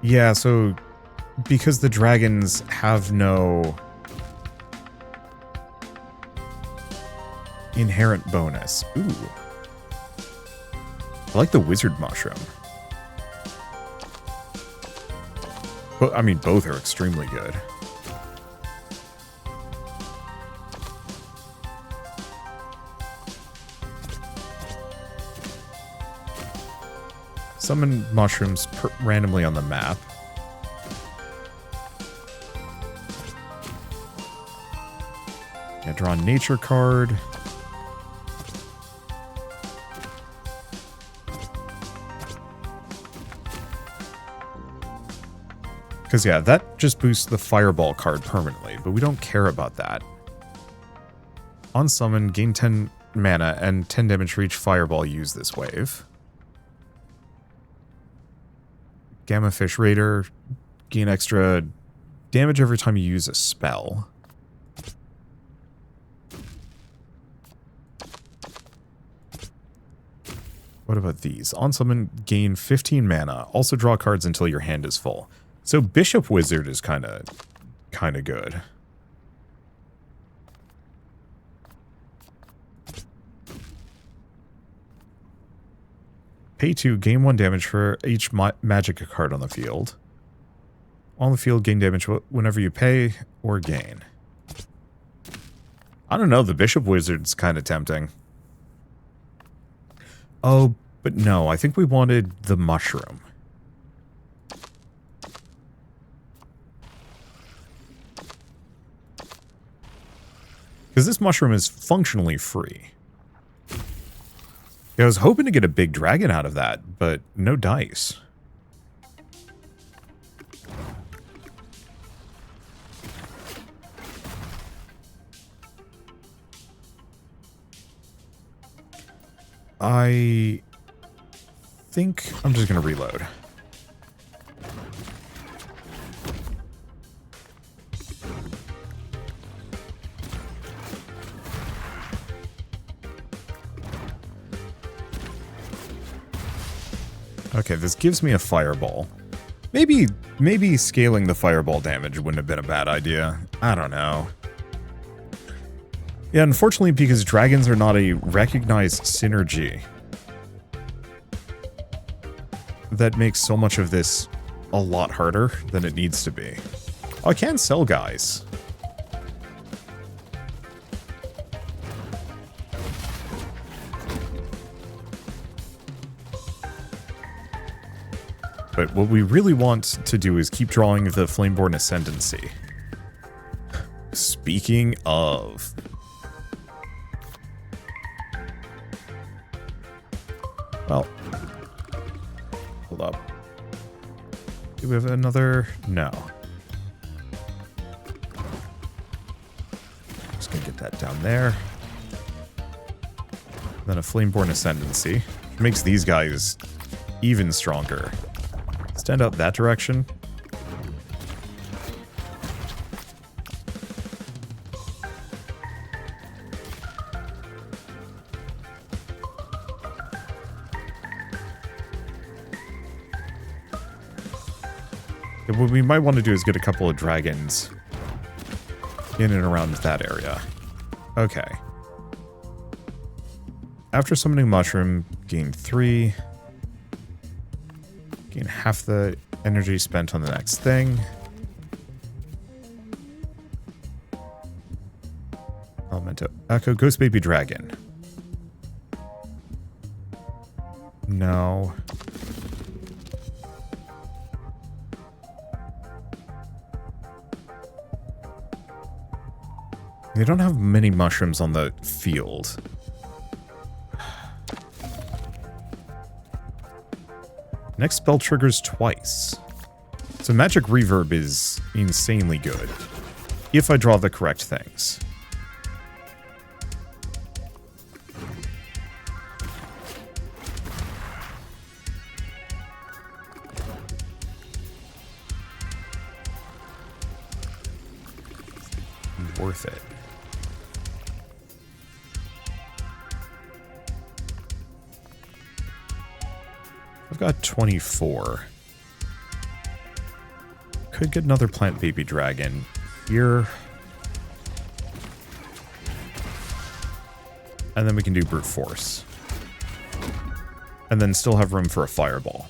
Yeah, so because the dragons have no inherent bonus. Ooh. I like the wizard mushroom. But I mean, both are extremely good. Summon mushrooms randomly on the map. Yeah, draw a nature card. Because, yeah, that just boosts the fireball card permanently, but we don't care about that. On summon, gain 10 mana and 10 damage for each fireball used this wave. Gamma Fish Raider, gain extra damage every time you use a spell. What about these? On summon, gain 15 mana. Also draw cards until your hand is full. So Bishop Wizard is kind of good. Pay 2, gain 1 damage for each magic card on the field. On the field, gain damage whenever you pay or gain. I don't know, the Bishop Wizard's kind of tempting. Oh, but no, I think we wanted the mushroom. Because this mushroom is functionally free. I was hoping to get a big dragon out of that, but no dice. I think I'm just going to reload. Okay, this gives me a fireball. Maybe scaling the fireball damage wouldn't have been a bad idea. I don't know. Yeah, unfortunately, because dragons are not a recognized synergy, that makes so much of this a lot harder than it needs to be. Oh, I can sell guys. But what we really want to do is keep drawing the Flameborn Ascendancy. Speaking of... Well, hold up. Do we have another? No. Just gonna get that down there. Then a Flameborn Ascendancy. Makes these guys even stronger. Stand out that direction. What we might want to do is get a couple of dragons in and around that area. Okay. After summoning Mushroom, gain 3. Gain half the energy spent on the next thing. Elemental Echo, Ghost Baby Dragon. No. They don't have many mushrooms on the field. Next spell triggers twice. So magic reverb is insanely good. If I draw the correct things. Worth it. I've got 24. Could get another plant baby dragon here. And then we can do brute force. And then still have room for a fireball.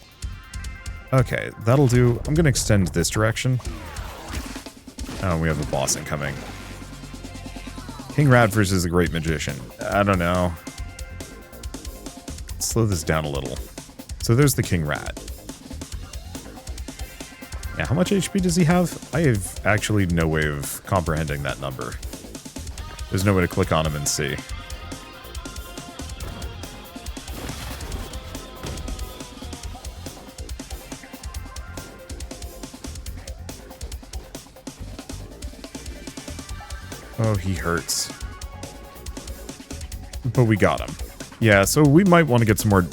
Okay, that'll do. I'm going to extend this direction. Oh, we have a boss incoming. King Radford is a great magician. I don't know. Slow this down a little. So there's the King Rat. Yeah, how much HP does he have? I have actually no way of comprehending that number. There's no way to click on him and see. Oh, he hurts. But we got him. Yeah, so we might want to get some more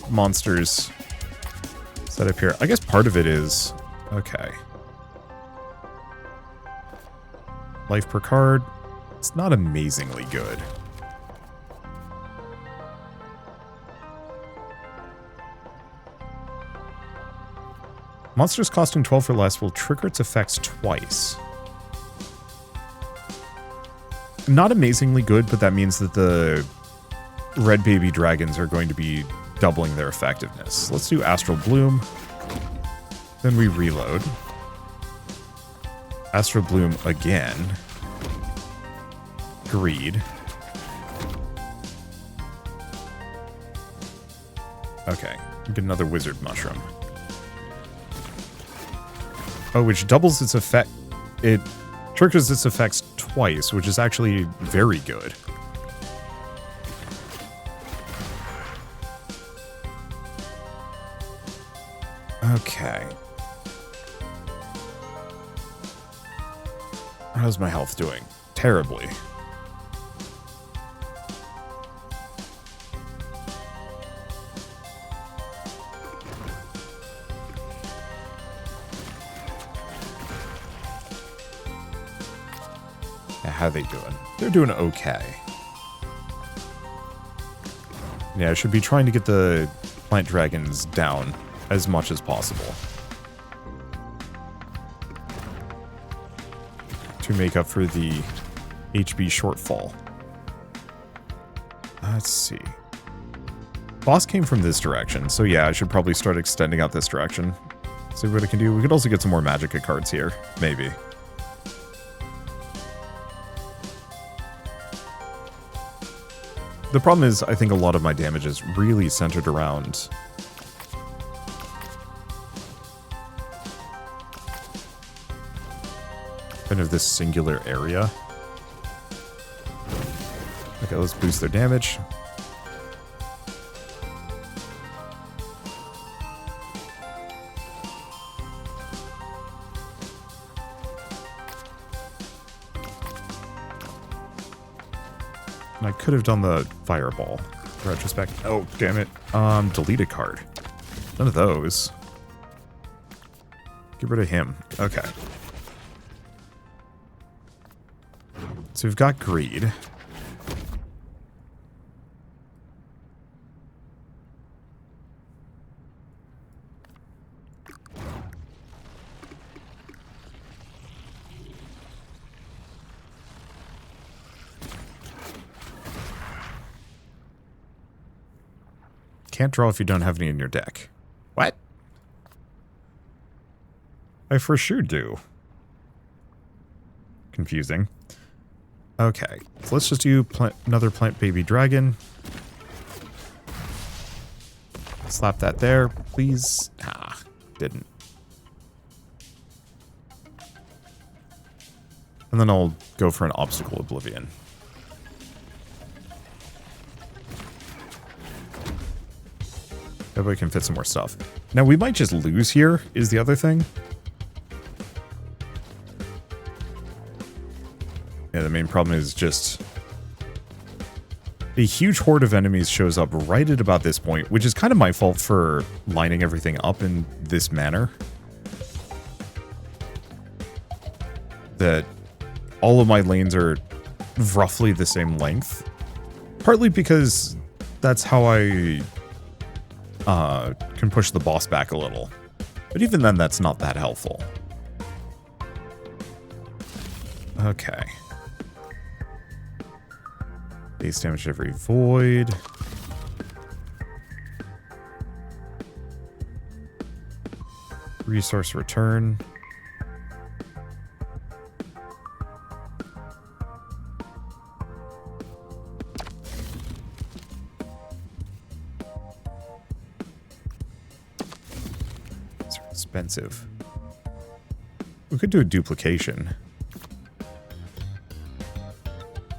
monsters set up here. I guess part of it is... Okay. Life per card. It's not amazingly good. Monsters costing 12 or less will trigger its effects twice. Not amazingly good, but that means that the red baby dragons are going to be doubling their effectiveness. Let's do Astral Bloom. Then we reload. Astral Bloom again. Greed. Okay, get another wizard mushroom. Oh, which doubles its effect. It triggers its effects twice, which is actually very good. Okay. How's my health doing? Terribly. How are they doing? They're doing okay. Yeah, I should be trying to get the plant dragons down as much as possible to make up for the HB shortfall. Let's see. Boss came from this direction, so yeah, I should probably start extending out this direction. See what I can do. We could also get some more Magicka cards here, maybe. The problem is, I think a lot of my damage is really centered around kind of this singular area. Okay, let's boost their damage. And I could have done the fireball. In retrospect. Oh, damn it. Delete a card. None of those. Get rid of him. Okay. So we've got greed. Can't draw if you don't have any in your deck. What? I for sure do. Confusing. Okay, so let's just do another plant baby dragon. Slap that there, please. Ah, didn't. And then I'll go for an obstacle oblivion. Everybody can fit some more stuff. Now, we might just lose here, is the other thing. Yeah, the main problem is just a huge horde of enemies shows up right at about this point, which is kind of my fault for lining everything up in this manner. That all of my lanes are roughly the same length. Partly because that's how I can push the boss back a little. But even then, that's not that helpful. Okay. Base damage every void. Resource return. These are expensive. We could do a duplication.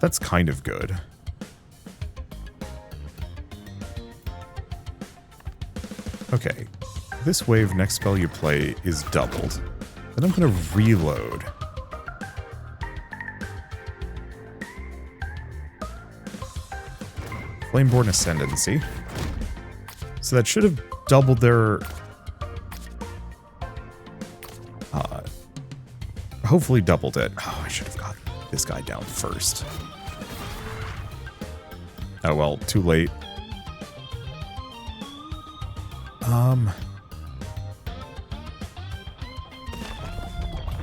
That's kind of good. Okay, this wave, next spell you play is doubled. Then I'm going to reload. Flameborn Ascendancy. So that should have doubled their... hopefully doubled it. Oh, I should have got this guy down first. Oh well, too late.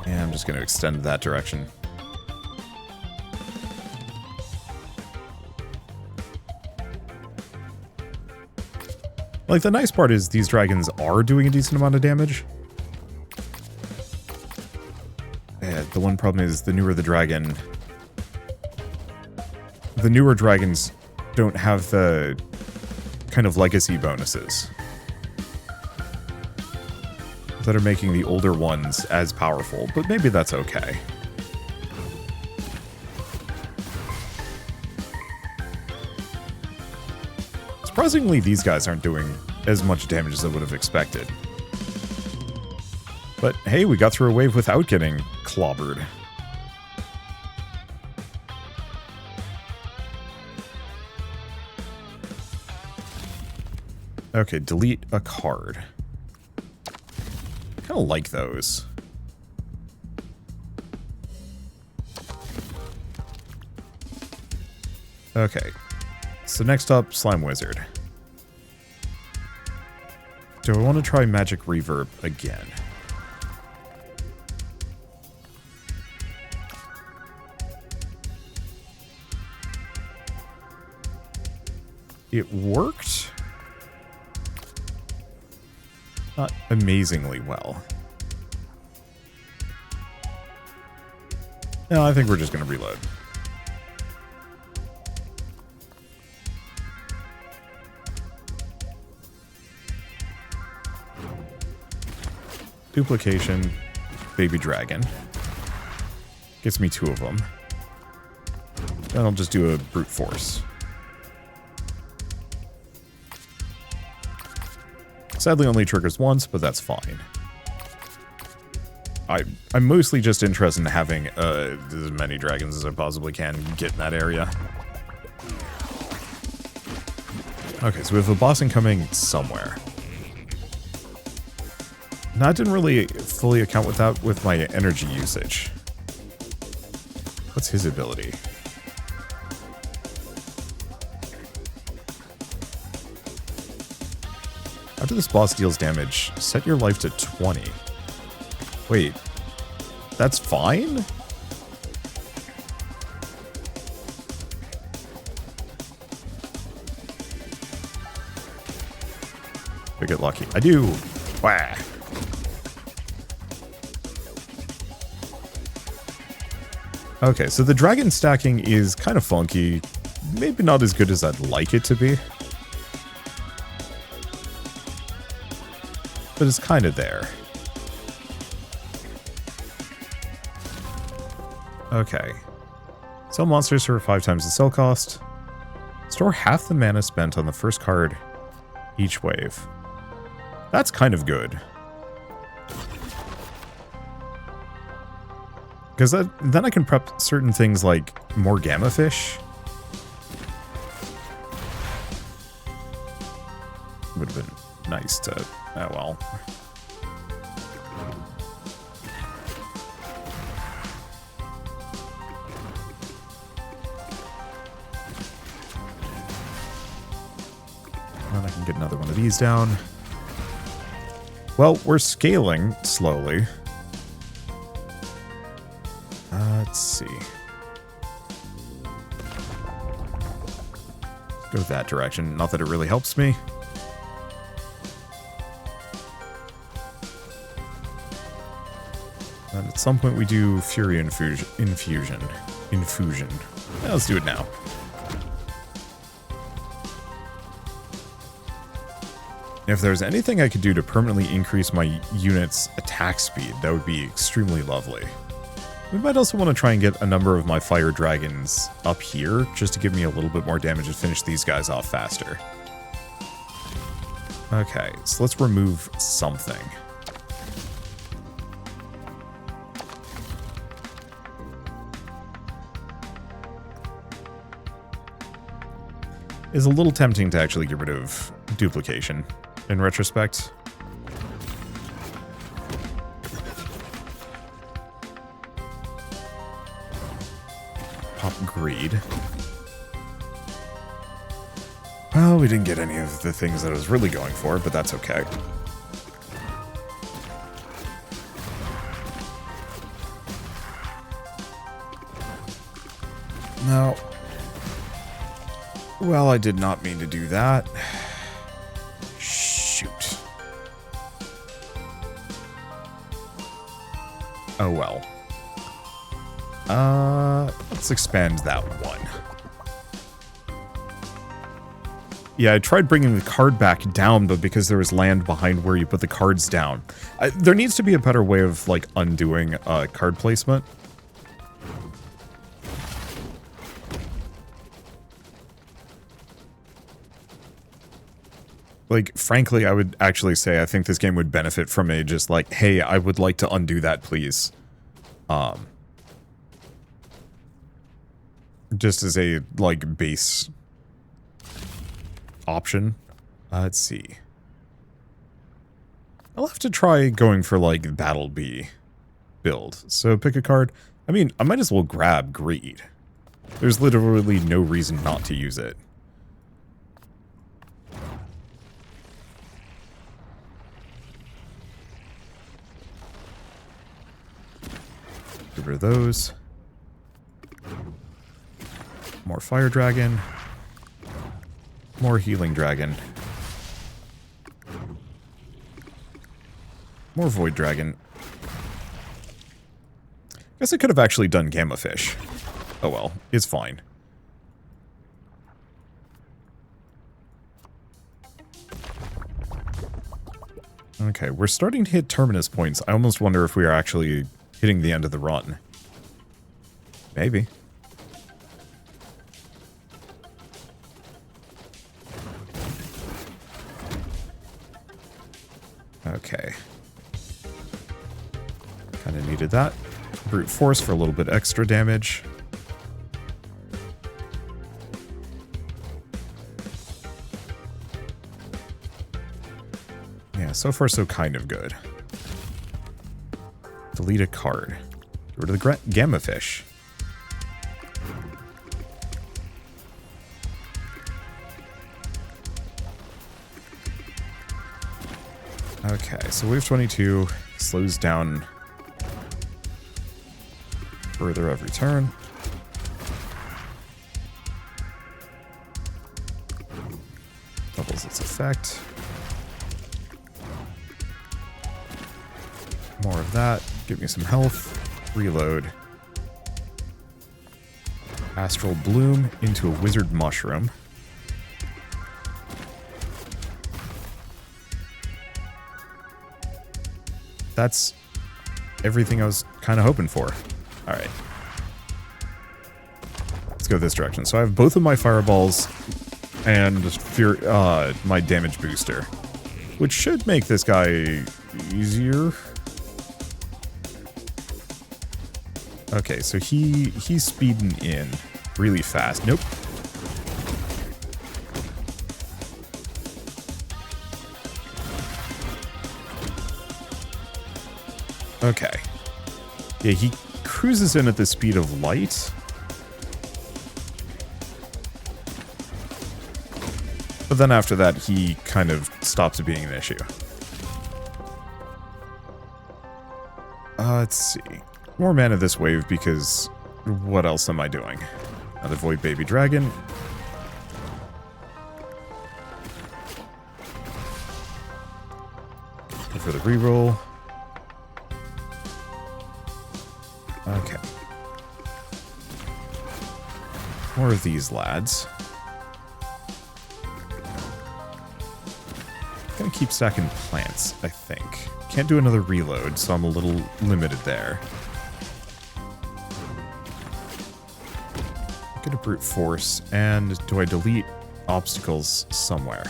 Yeah, I'm just going to extend that direction. Like, the nice part is these dragons are doing a decent amount of damage. Yeah, the one problem is the newer the dragon... The newer dragons don't have the kind of legacy bonuses that are making the older ones as powerful, but maybe that's okay. Surprisingly, these guys aren't doing as much damage as I would have expected. But hey, we got through a wave without getting clobbered. Okay, delete a card. I kind of like those. Okay. So next up, Slime Wizard. Do I want to try Magic Reverb again? It worked. Not amazingly well. No, I think we're just going to reload. Duplication. Baby Dragon. Gets me 2 of them. Then I'll just do a brute force. Sadly only triggers once, but that's fine. I'm mostly just interested in having as many dragons as I possibly can get in that area. Okay, so we have a boss incoming somewhere. Now, I didn't really fully account with that with my energy usage. What's his ability? After this boss deals damage, set your life to 20. Wait, that's fine? If I get lucky. I do! Wah! Okay, so the dragon stacking is kind of funky. Maybe not as good as I'd like it to be. But it's kind of there. Okay. Sell monsters for 5 times the sell cost. Store half the mana spent on the first card each wave. That's kind of good. Because then I can prep certain things like more gamma fish. Would have been nice to... oh well. And I can get another one of these down. Well, we're scaling slowly. Let's see. Go that direction. Not that it really helps me. And at some point we do Fury Infusion. Yeah, let's do it now. If there's anything I could do to permanently increase my unit's attack speed, that would be extremely lovely. We might also want to try and get a number of my fire dragons up here, just to give me a little bit more damage and finish these guys off faster. Okay, so let's remove something. It's a little tempting to actually get rid of duplication, in retrospect. Pop greed. Well, we didn't get any of the things that I was really going for, but that's okay. No. Well, I did not mean to do that. Shoot. Oh well. Let's expand that one. Yeah, I tried bringing the card back down, but because there was land behind where you put the cards down. There needs to be a better way of, like, undoing card placement. Like, frankly, I would actually say I think this game would benefit from a just like, hey, I would like to undo that, please. Just as a, like, base option. Let's see. I'll have to try going for, like, Battle Bee build. So pick a card. I mean, I might as well grab Greed. There's literally no reason not to use it. Get rid of those. More Fire Dragon. More Healing Dragon. More Void Dragon. Guess I could have actually done Gamma Fish. Oh well, it's fine. Okay, we're starting to hit terminus points. I almost wonder if we are actually hitting the end of the run. Maybe. Okay. Kind of needed that. Brute force for a little bit extra damage. Yeah, so far so kind of good. Delete a card. Get rid of the gamma fish. Okay, so wave 22 slows down further every turn. Doubles its effect. More of that. Give me some health. Reload. Astral Bloom into a Wizard Mushroom. That's everything I was kind of hoping for. Alright. Let's go this direction. So I have both of my fireballs and my damage booster, which should make this guy easier. Okay, so he's speeding in really fast. Nope. Okay. Yeah, he cruises in at the speed of light. But then after that, he kind of stops being an issue. Let's see. More mana this wave because what else am I doing? Another Void Baby Dragon. Go for the reroll. Okay. More of these lads. Gonna keep stacking plants, I think. Can't do another reload, so I'm a little limited there. Get a brute force, and do I delete obstacles somewhere?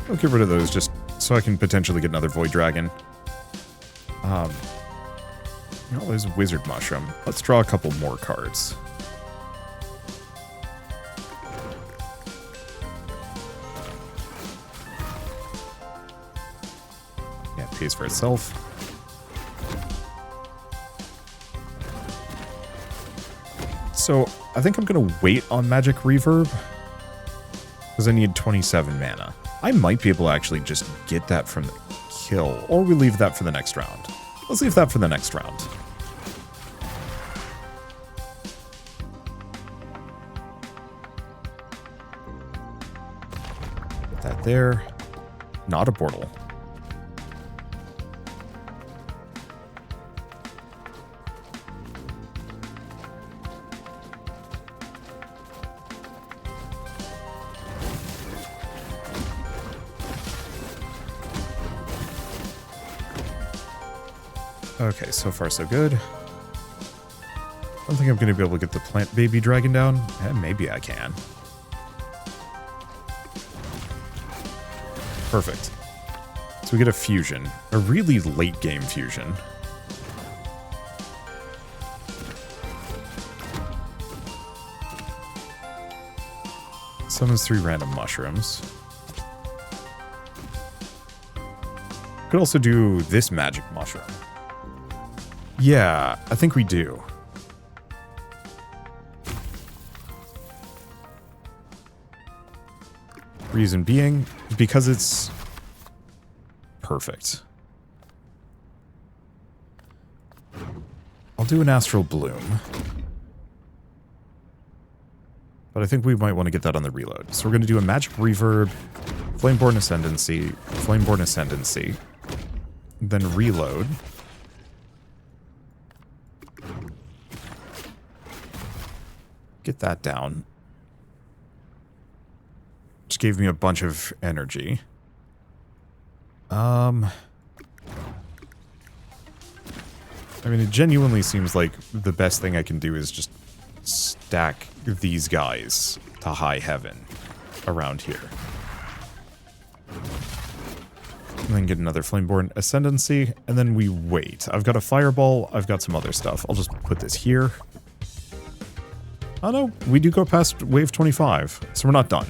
I'll get rid of those just so I can potentially get another Void Dragon. Oh, there's a Wizard Mushroom. Let's draw a couple more cards. Yeah, it pays for itself. So, I think I'm going to wait on Magic Reverb, because I need 27 mana. I might be able to actually just get that from the kill, or we leave that for the next round. Let's leave that for the next round. Put that there. Not a portal. Okay, so far so good. I don't think I'm going to be able to get the plant baby dragon down. Maybe I can. Perfect. So we get a fusion. A really late game fusion. Summons 3 random mushrooms. Could also do this magic mushroom. Yeah, I think we do. Reason being, because it's perfect. I'll do an Astral Bloom. But I think we might want to get that on the reload. So we're going to do a Magic Reverb, Flameborn Ascendancy, then reload. Get that down. Just gave me a bunch of energy. I mean, it genuinely seems like the best thing I can do is just stack these guys to high heaven around here. And then get another Flameborn Ascendancy, and then we wait. I've got a Fireball, I've got some other stuff. I'll just put this here. Oh no, we do go past wave 25, so we're not done.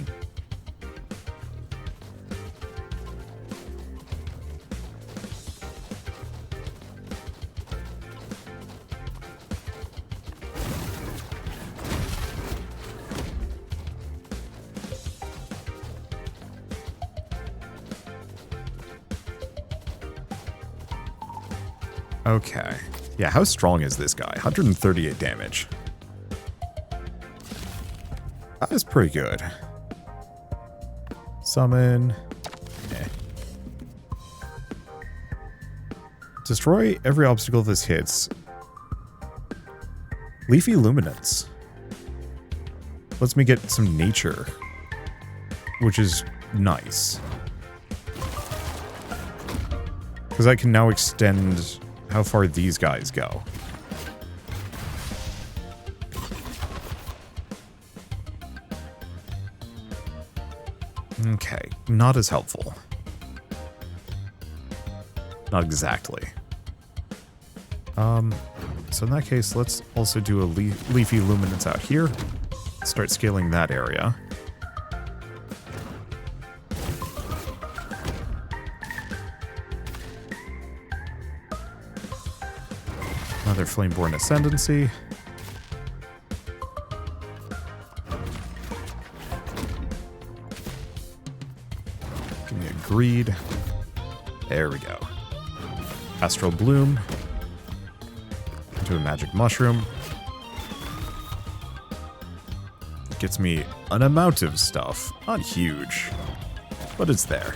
Okay. Yeah, how strong is this guy? 138 damage. That is pretty good. Summon. Eh. Destroy every obstacle this hits. Leafy Luminance. Lets me get some nature, which is nice. Because I can now extend how far these guys go. Okay, not as helpful. Not exactly. So in that case, let's also do a Leafy Luminance out here. Start scaling that area. Another Flameborn Ascendancy. Give me a Greed. There we go. Astral Bloom. Into a Magic Mushroom. Gets me an amount of stuff. Not huge, but it's there.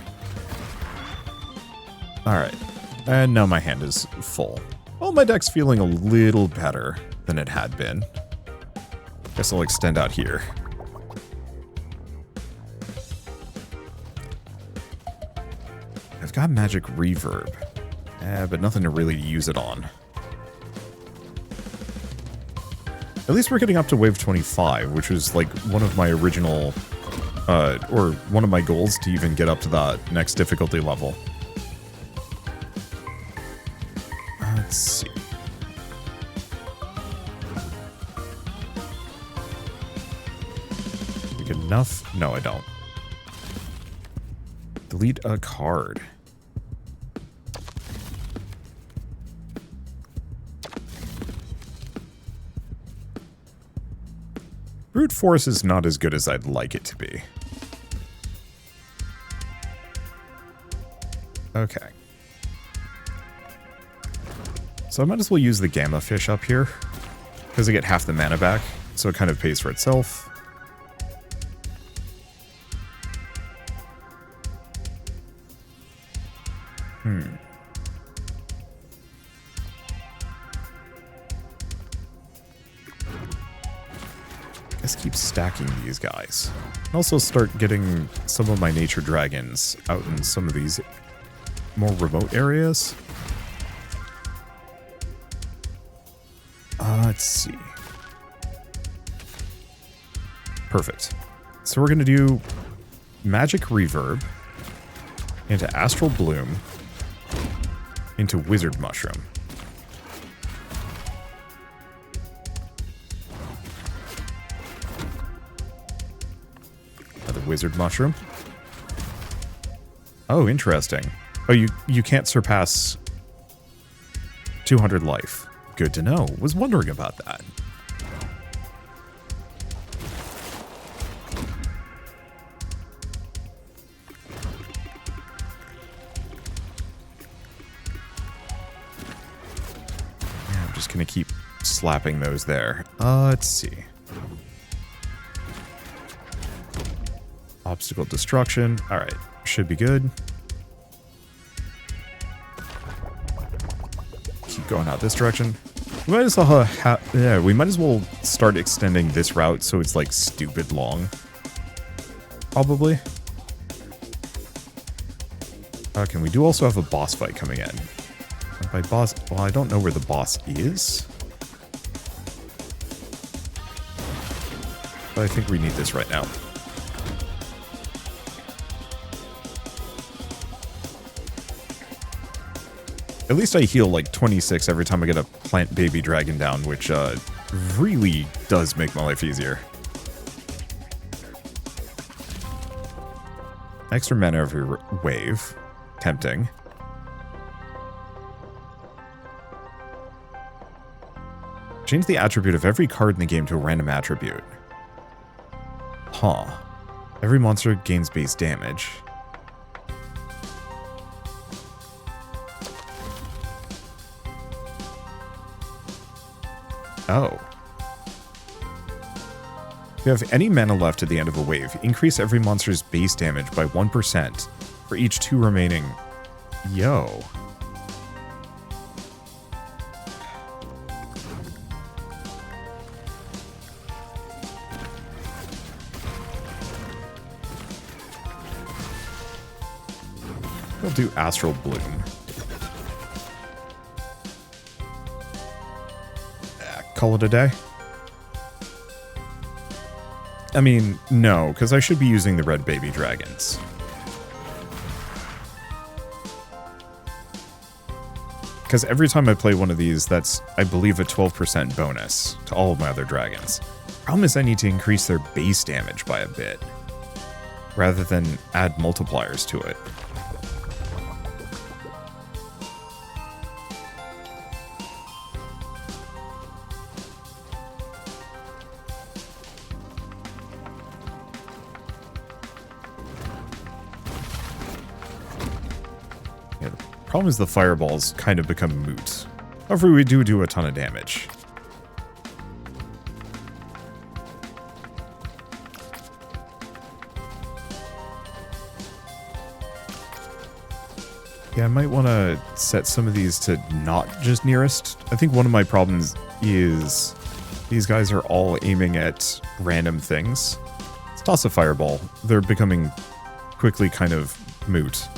Alright. And now my hand is full. Well, my deck's feeling a little better than it had been. Guess I'll extend out here. I've got Magic Reverb, but nothing to really use it on. At least we're getting up to wave 25, which was like one of my original, or one of my goals to even get up to that next difficulty level. Let's see. Good enough? No, I don't. Delete a card. Brute Force is not as good as I'd like it to be. Okay. So I might as well use the Gamma Fish up here, because I get half the mana back, so it kind of pays for itself. Let's keep stacking these guys. And also start getting some of my nature dragons out in some of these more remote areas. Let's see. Perfect. So we're going to do Magic Reverb into Astral Bloom into Wizard Mushroom. Another Wizard Mushroom. Oh, interesting. Oh, you can't surpass 200 life. Good to know. Was wondering about that. Yeah, I'm just gonna keep slapping those there. Let's see. Obstacle Destruction. Alright, should be good. Keep going out this direction. We might as well we might as well start extending this route so it's like stupid long. Probably. Okay, we do also have a boss fight coming in. By boss, well, I don't know where the boss is. But I think we need this right now. At least I heal like 26 every time I get a plant baby dragon down, which really does make my life easier. Extra mana every wave. Tempting. Change the attribute of every card in the game to a random attribute. Huh. Every monster gains base damage. Oh. If you have any mana left at the end of a wave, increase every monster's base damage by 1% for each 2 remaining. Yo. We'll do Astral Bloom. Call it a day? I mean, no, because I should be using the red baby dragons. Because every time I play one of these, that's, I believe, a 12% bonus to all of my other dragons. Problem is I need to increase their base damage by a bit, rather than add multipliers to it. Problem is the fireballs kind of become moot. However, we do a ton of damage. Yeah, I might want to set some of these to not just nearest. I think one of my problems is these guys are all aiming at random things. Let's toss a fireball. They're becoming quickly kind of moot.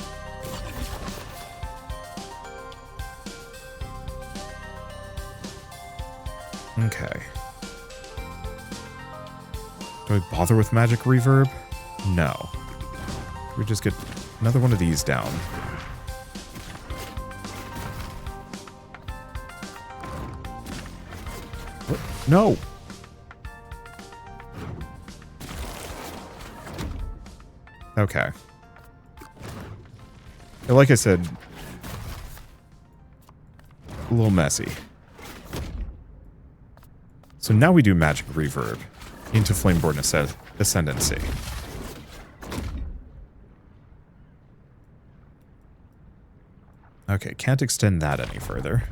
Okay. Do I bother with magic reverb? No. We just get another one of these down. What? No! Okay. Like I said, a little messy. So now we do magic reverb into Flameborn Ascendancy. Okay, can't extend that any further.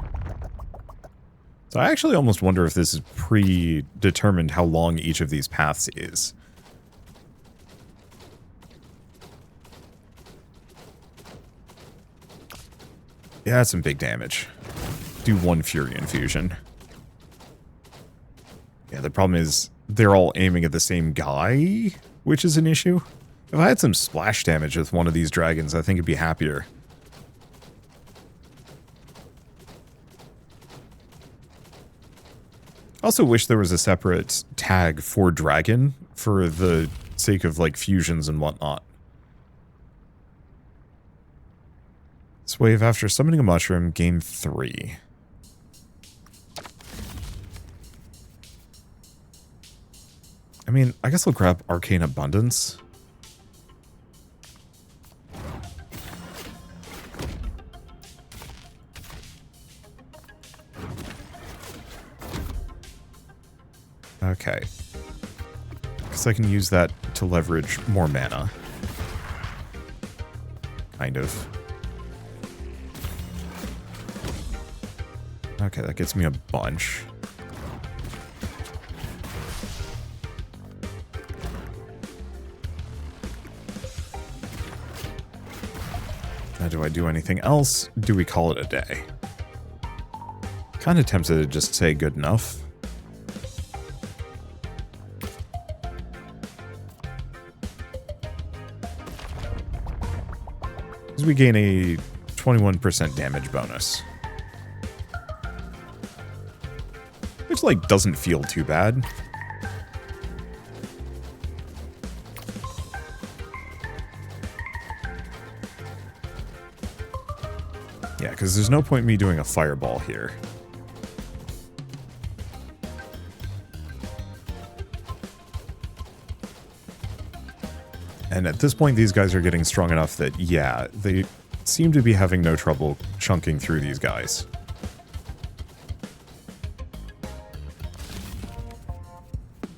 So I actually almost wonder if this is predetermined how long each of these paths is. Yeah, that's some big damage. Do 1 Fury Infusion. Yeah, the problem is they're all aiming at the same guy, which is an issue. If I had some splash damage with one of these dragons, I think I'd be happier. I also wish there was a separate tag for dragon for the sake of, like, fusions and whatnot. This wave, after summoning a mushroom, gain 3. I mean, I guess I'll grab Arcane Abundance. Okay. Because I can use that to leverage more mana. Kind of. Okay, that gets me a bunch. Now, do I do anything else? Do we call it a day? Kind of tempted to just say good enough. Because we gain a 21% damage bonus. seems like doesn't feel too bad. Yeah, because there's no point in me doing a fireball here. And at this point, these guys are getting strong enough that, yeah, they seem to be having no trouble chunking through these guys.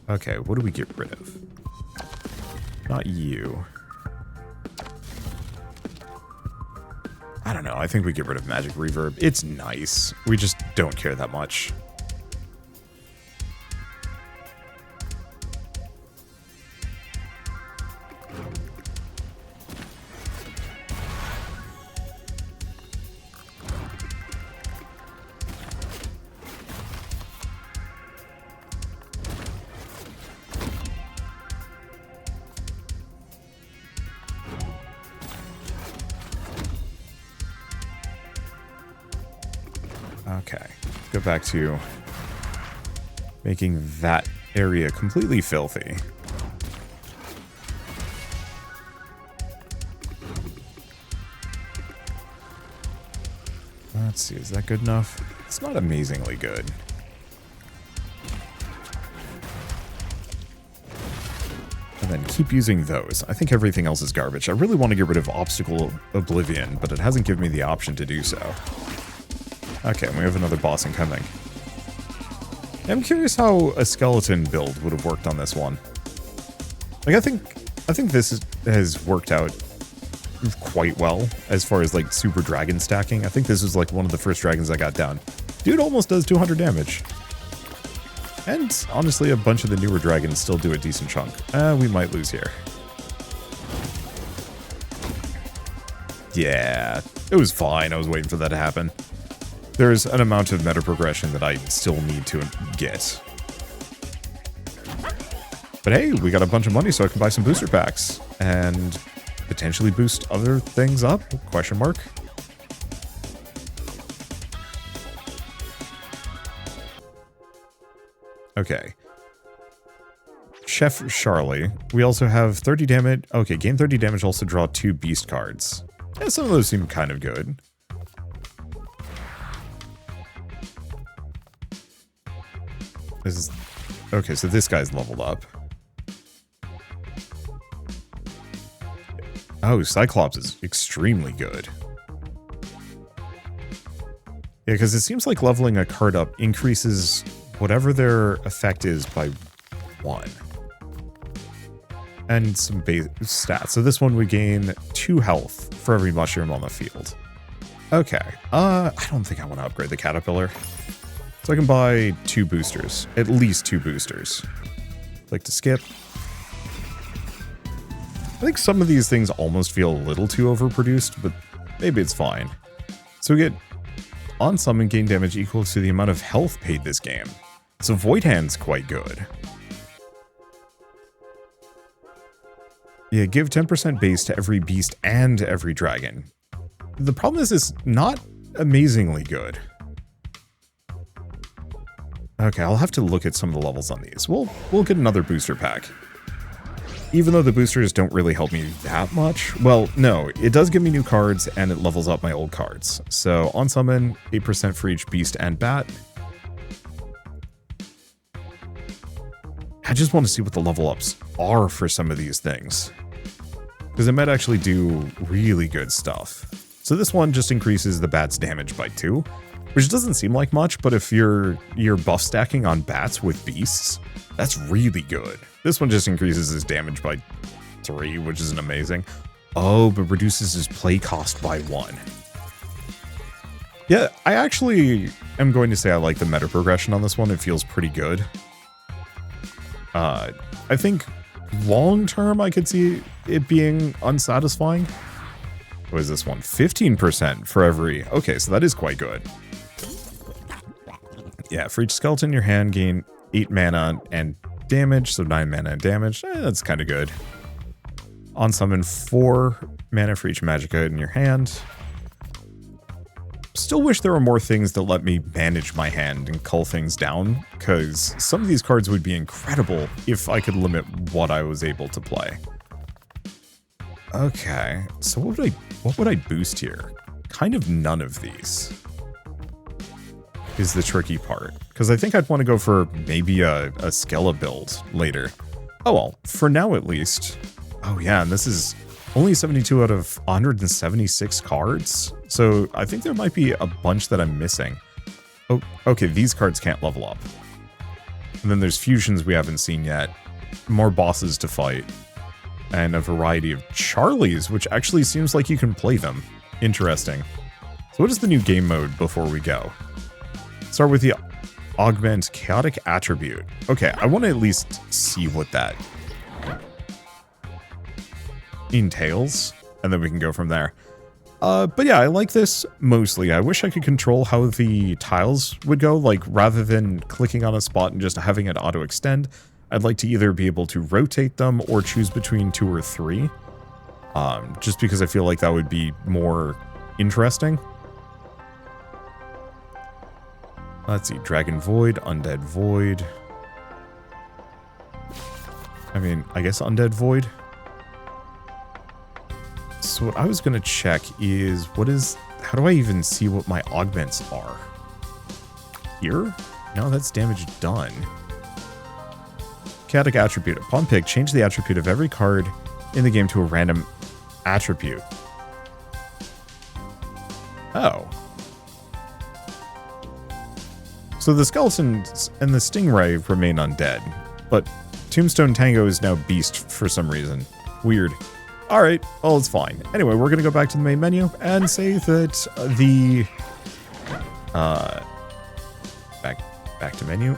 Okay, what do we get rid of? Not you. I don't know, I think we get rid of magic reverb. It's nice. We just don't care that much. Okay, go back to making that area completely filthy. Let's see, is that good enough? It's not amazingly good. And then keep using those. I think everything else is garbage. I really want to get rid of Obstacle Oblivion, but it hasn't given me the option to do so. Okay, we have another boss incoming. I'm curious how a skeleton build would have worked on this one. Like, I think this has worked out quite well as far as like super dragon stacking. I think this was like one of the first dragons I got down. Dude almost does 200 damage. And honestly, a bunch of the newer dragons still do a decent chunk. We might lose here. Yeah, it was fine. I was waiting for that to happen. There's an amount of meta progression that I still need to get. But hey, we got a bunch of money so I can buy some booster packs. And potentially boost other things up? Question mark. Okay. Chef Charlie. We also have 30 damage. Okay, gain 30 damage, also draw 2 beast cards. Yeah, some of those seem kind of good. This is... Okay, so this guy's leveled up. Oh, Cyclops is extremely good. Yeah, because it seems like leveling a card up increases whatever their effect is by 1. And some base stats. So this one we gain 2 health for every mushroom on the field. Okay. I don't think I want to upgrade the caterpillar. So I can buy 2 boosters. At least 2 boosters. Like to skip. I think some of these things almost feel a little too overproduced, but maybe it's fine. So we get on summon gain damage equal to the amount of health paid this game. So Void Hand's quite good. Yeah, give 10% base to every beast and every dragon. The problem is it's not amazingly good. Okay, I'll have to look at some of the levels on these. We'll get another booster pack. Even though the boosters don't really help me that much. Well, no, it does give me new cards and it levels up my old cards. So on summon, 8% for each beast and bat. I just want to see what the level ups are for some of these things. Because it might actually do really good stuff. So this one just increases the bat's damage by 2. Which doesn't seem like much, but if you're buff stacking on bats with beasts, that's really good. This one just increases his damage by 3, which isn't amazing. Oh, but reduces his play cost by 1. Yeah, I actually am going to say I like the meta progression on this one. It feels pretty good. I think long term I could see it being unsatisfying. What is this one? 15% for every... Okay, so that is quite good. Yeah, for each skeleton in your hand, gain 8 mana and damage, so 9 mana and damage. That's kind of good. On summon 4 mana for each magic item in your hand. still wish there were more things that let me manage my hand and cull things down, because some of these cards would be incredible if I could limit what I was able to play. Okay, so what would I boost here? Kind of none of these is the tricky part, because I think I'd want to go for maybe a Skella build later. Oh well, for now at least. Oh yeah, and this is only 72 out of 176 cards, so I think there might be a bunch that I'm missing. Oh, okay, these cards can't level up. And then there's fusions we haven't seen yet, more bosses to fight, and a variety of Charlies, which actually seems like you can play them. Interesting. So what is the new game mode before we go? Start with the Augment Chaotic Attribute. Okay, I want to at least see what that entails, and then we can go from there. But yeah, I like this mostly. I wish I could control how the tiles would go, like rather than clicking on a spot and just having it auto extend, I'd like to either be able to rotate them or choose between 2 or 3. Just because I feel like that would be more interesting. Let's see, Dragon Void, Undead Void. I mean, I guess Undead Void. So what I was going to check is, how do I even see what my augments are? Here? No, that's damage done. Chaotic Attribute. Upon pick, change the attribute of every card in the game to a random attribute. Oh. So the skeletons and the stingray remain undead, but Tombstone Tango is now beast for some reason. Weird. Alright, well, it's fine. Anyway, we're gonna go back to the main menu and say that the... Back to menu.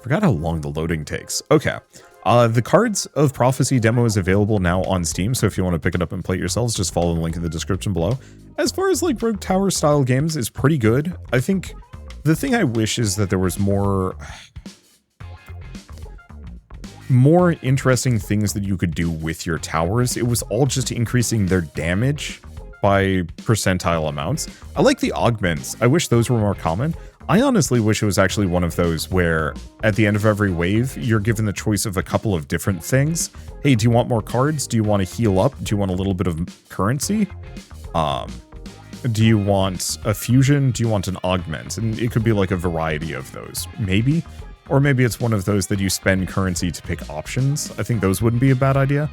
Forgot how long the loading takes. Okay. The Cards of Prophecy demo is available now on Steam, so if you want to pick it up and play it yourselves, just follow the link in the description below. As far as like Rogue Tower style games, it's pretty good. I think the thing I wish is that there was more interesting things that you could do with your towers. It was all just increasing their damage by percentile amounts. I like the augments. I wish those were more common. I honestly wish it was actually one of those where at the end of every wave, you're given the choice of a couple of different things. Hey, do you want more cards? Do you want to heal up? Do you want a little bit of currency? Do you want a fusion? Do you want an augment? And it could be like a variety of those, maybe. Or maybe it's one of those that you spend currency to pick options. I think those wouldn't be a bad idea.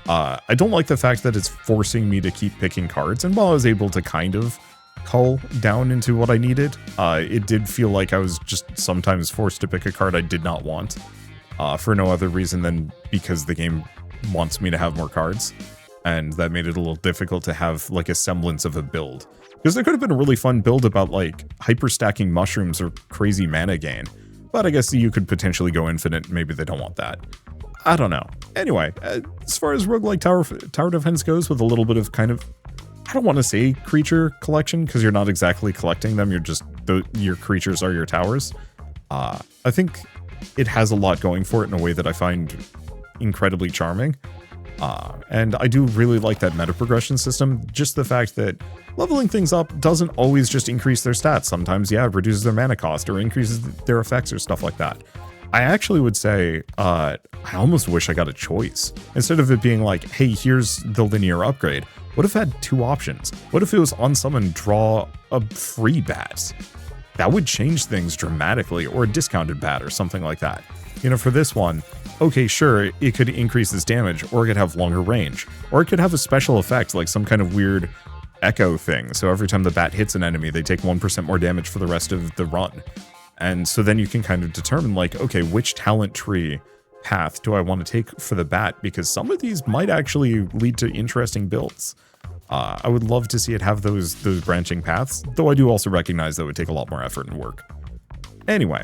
I don't like the fact that it's forcing me to keep picking cards. And while I was able to kind of cull down into what I needed, it did feel like I was just sometimes forced to pick a card I did not want, for no other reason than because the game wants me to have more cards, and that made it a little difficult to have like a semblance of a build. Because there could have been a really fun build about like hyper stacking mushrooms or crazy mana gain, but I guess you could potentially go infinite. Maybe they don't want that. I don't know. Anyway, as far as roguelike tower defense goes, with a little bit of kind of, I don't want to say creature collection, because you're not exactly collecting them, you're just, your creatures are your towers. I think it has a lot going for it in a way that I find incredibly charming. And I do really like that meta progression system, just the fact that leveling things up doesn't always just increase their stats. Sometimes, yeah, it reduces their mana cost or increases their effects or stuff like that. I actually would say, I almost wish I got a choice. Instead of it being like, hey, here's the linear upgrade, what if it had 2 options? What if it was on summon, draw a free bat? That would change things dramatically, or a discounted bat or something like that. You know, for this one, okay, sure, it could increase its damage, or it could have longer range, or it could have a special effect, like some kind of weird echo thing. So every time the bat hits an enemy, they take 1% more damage for the rest of the run. And so then you can kind of determine like, okay, which talent tree path do I want to take for the bat? Because some of these might actually lead to interesting builds. I would love to see it have those branching paths, though I do also recognize that would take a lot more effort and work. Anyway,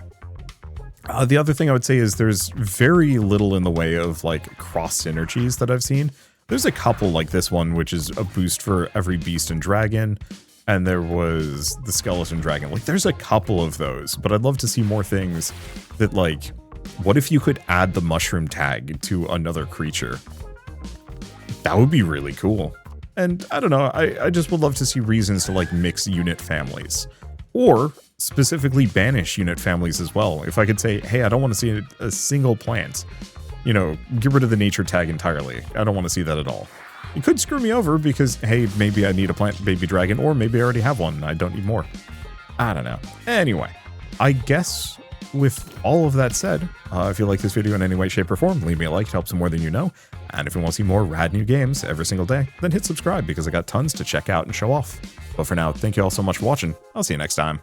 the other thing I would say is there's very little in the way of like cross synergies that I've seen. There's a couple like this one, which is a boost for every beast and dragon. And there was the skeleton dragon. Like, there's a couple of those, but I'd love to see more things that, like, what if you could add the mushroom tag to another creature? That would be really cool. And I don't know, I just would love to see reasons to like mix unit families. Or specifically banish unit families as well. If I could say, hey, I don't want to see a single plant. You know, get rid of the nature tag entirely. I don't want to see that at all. It could screw me over because, hey, maybe I need a plant baby dragon, or maybe I already have one and I don't need more. I don't know. Anyway, I guess with all of that said, if you like this video in any way, shape, or form, leave me a like. It helps more than you know. And if you want to see more rad new games every single day, then hit subscribe because I got tons to check out and show off. But for now, thank you all so much for watching. I'll see you next time.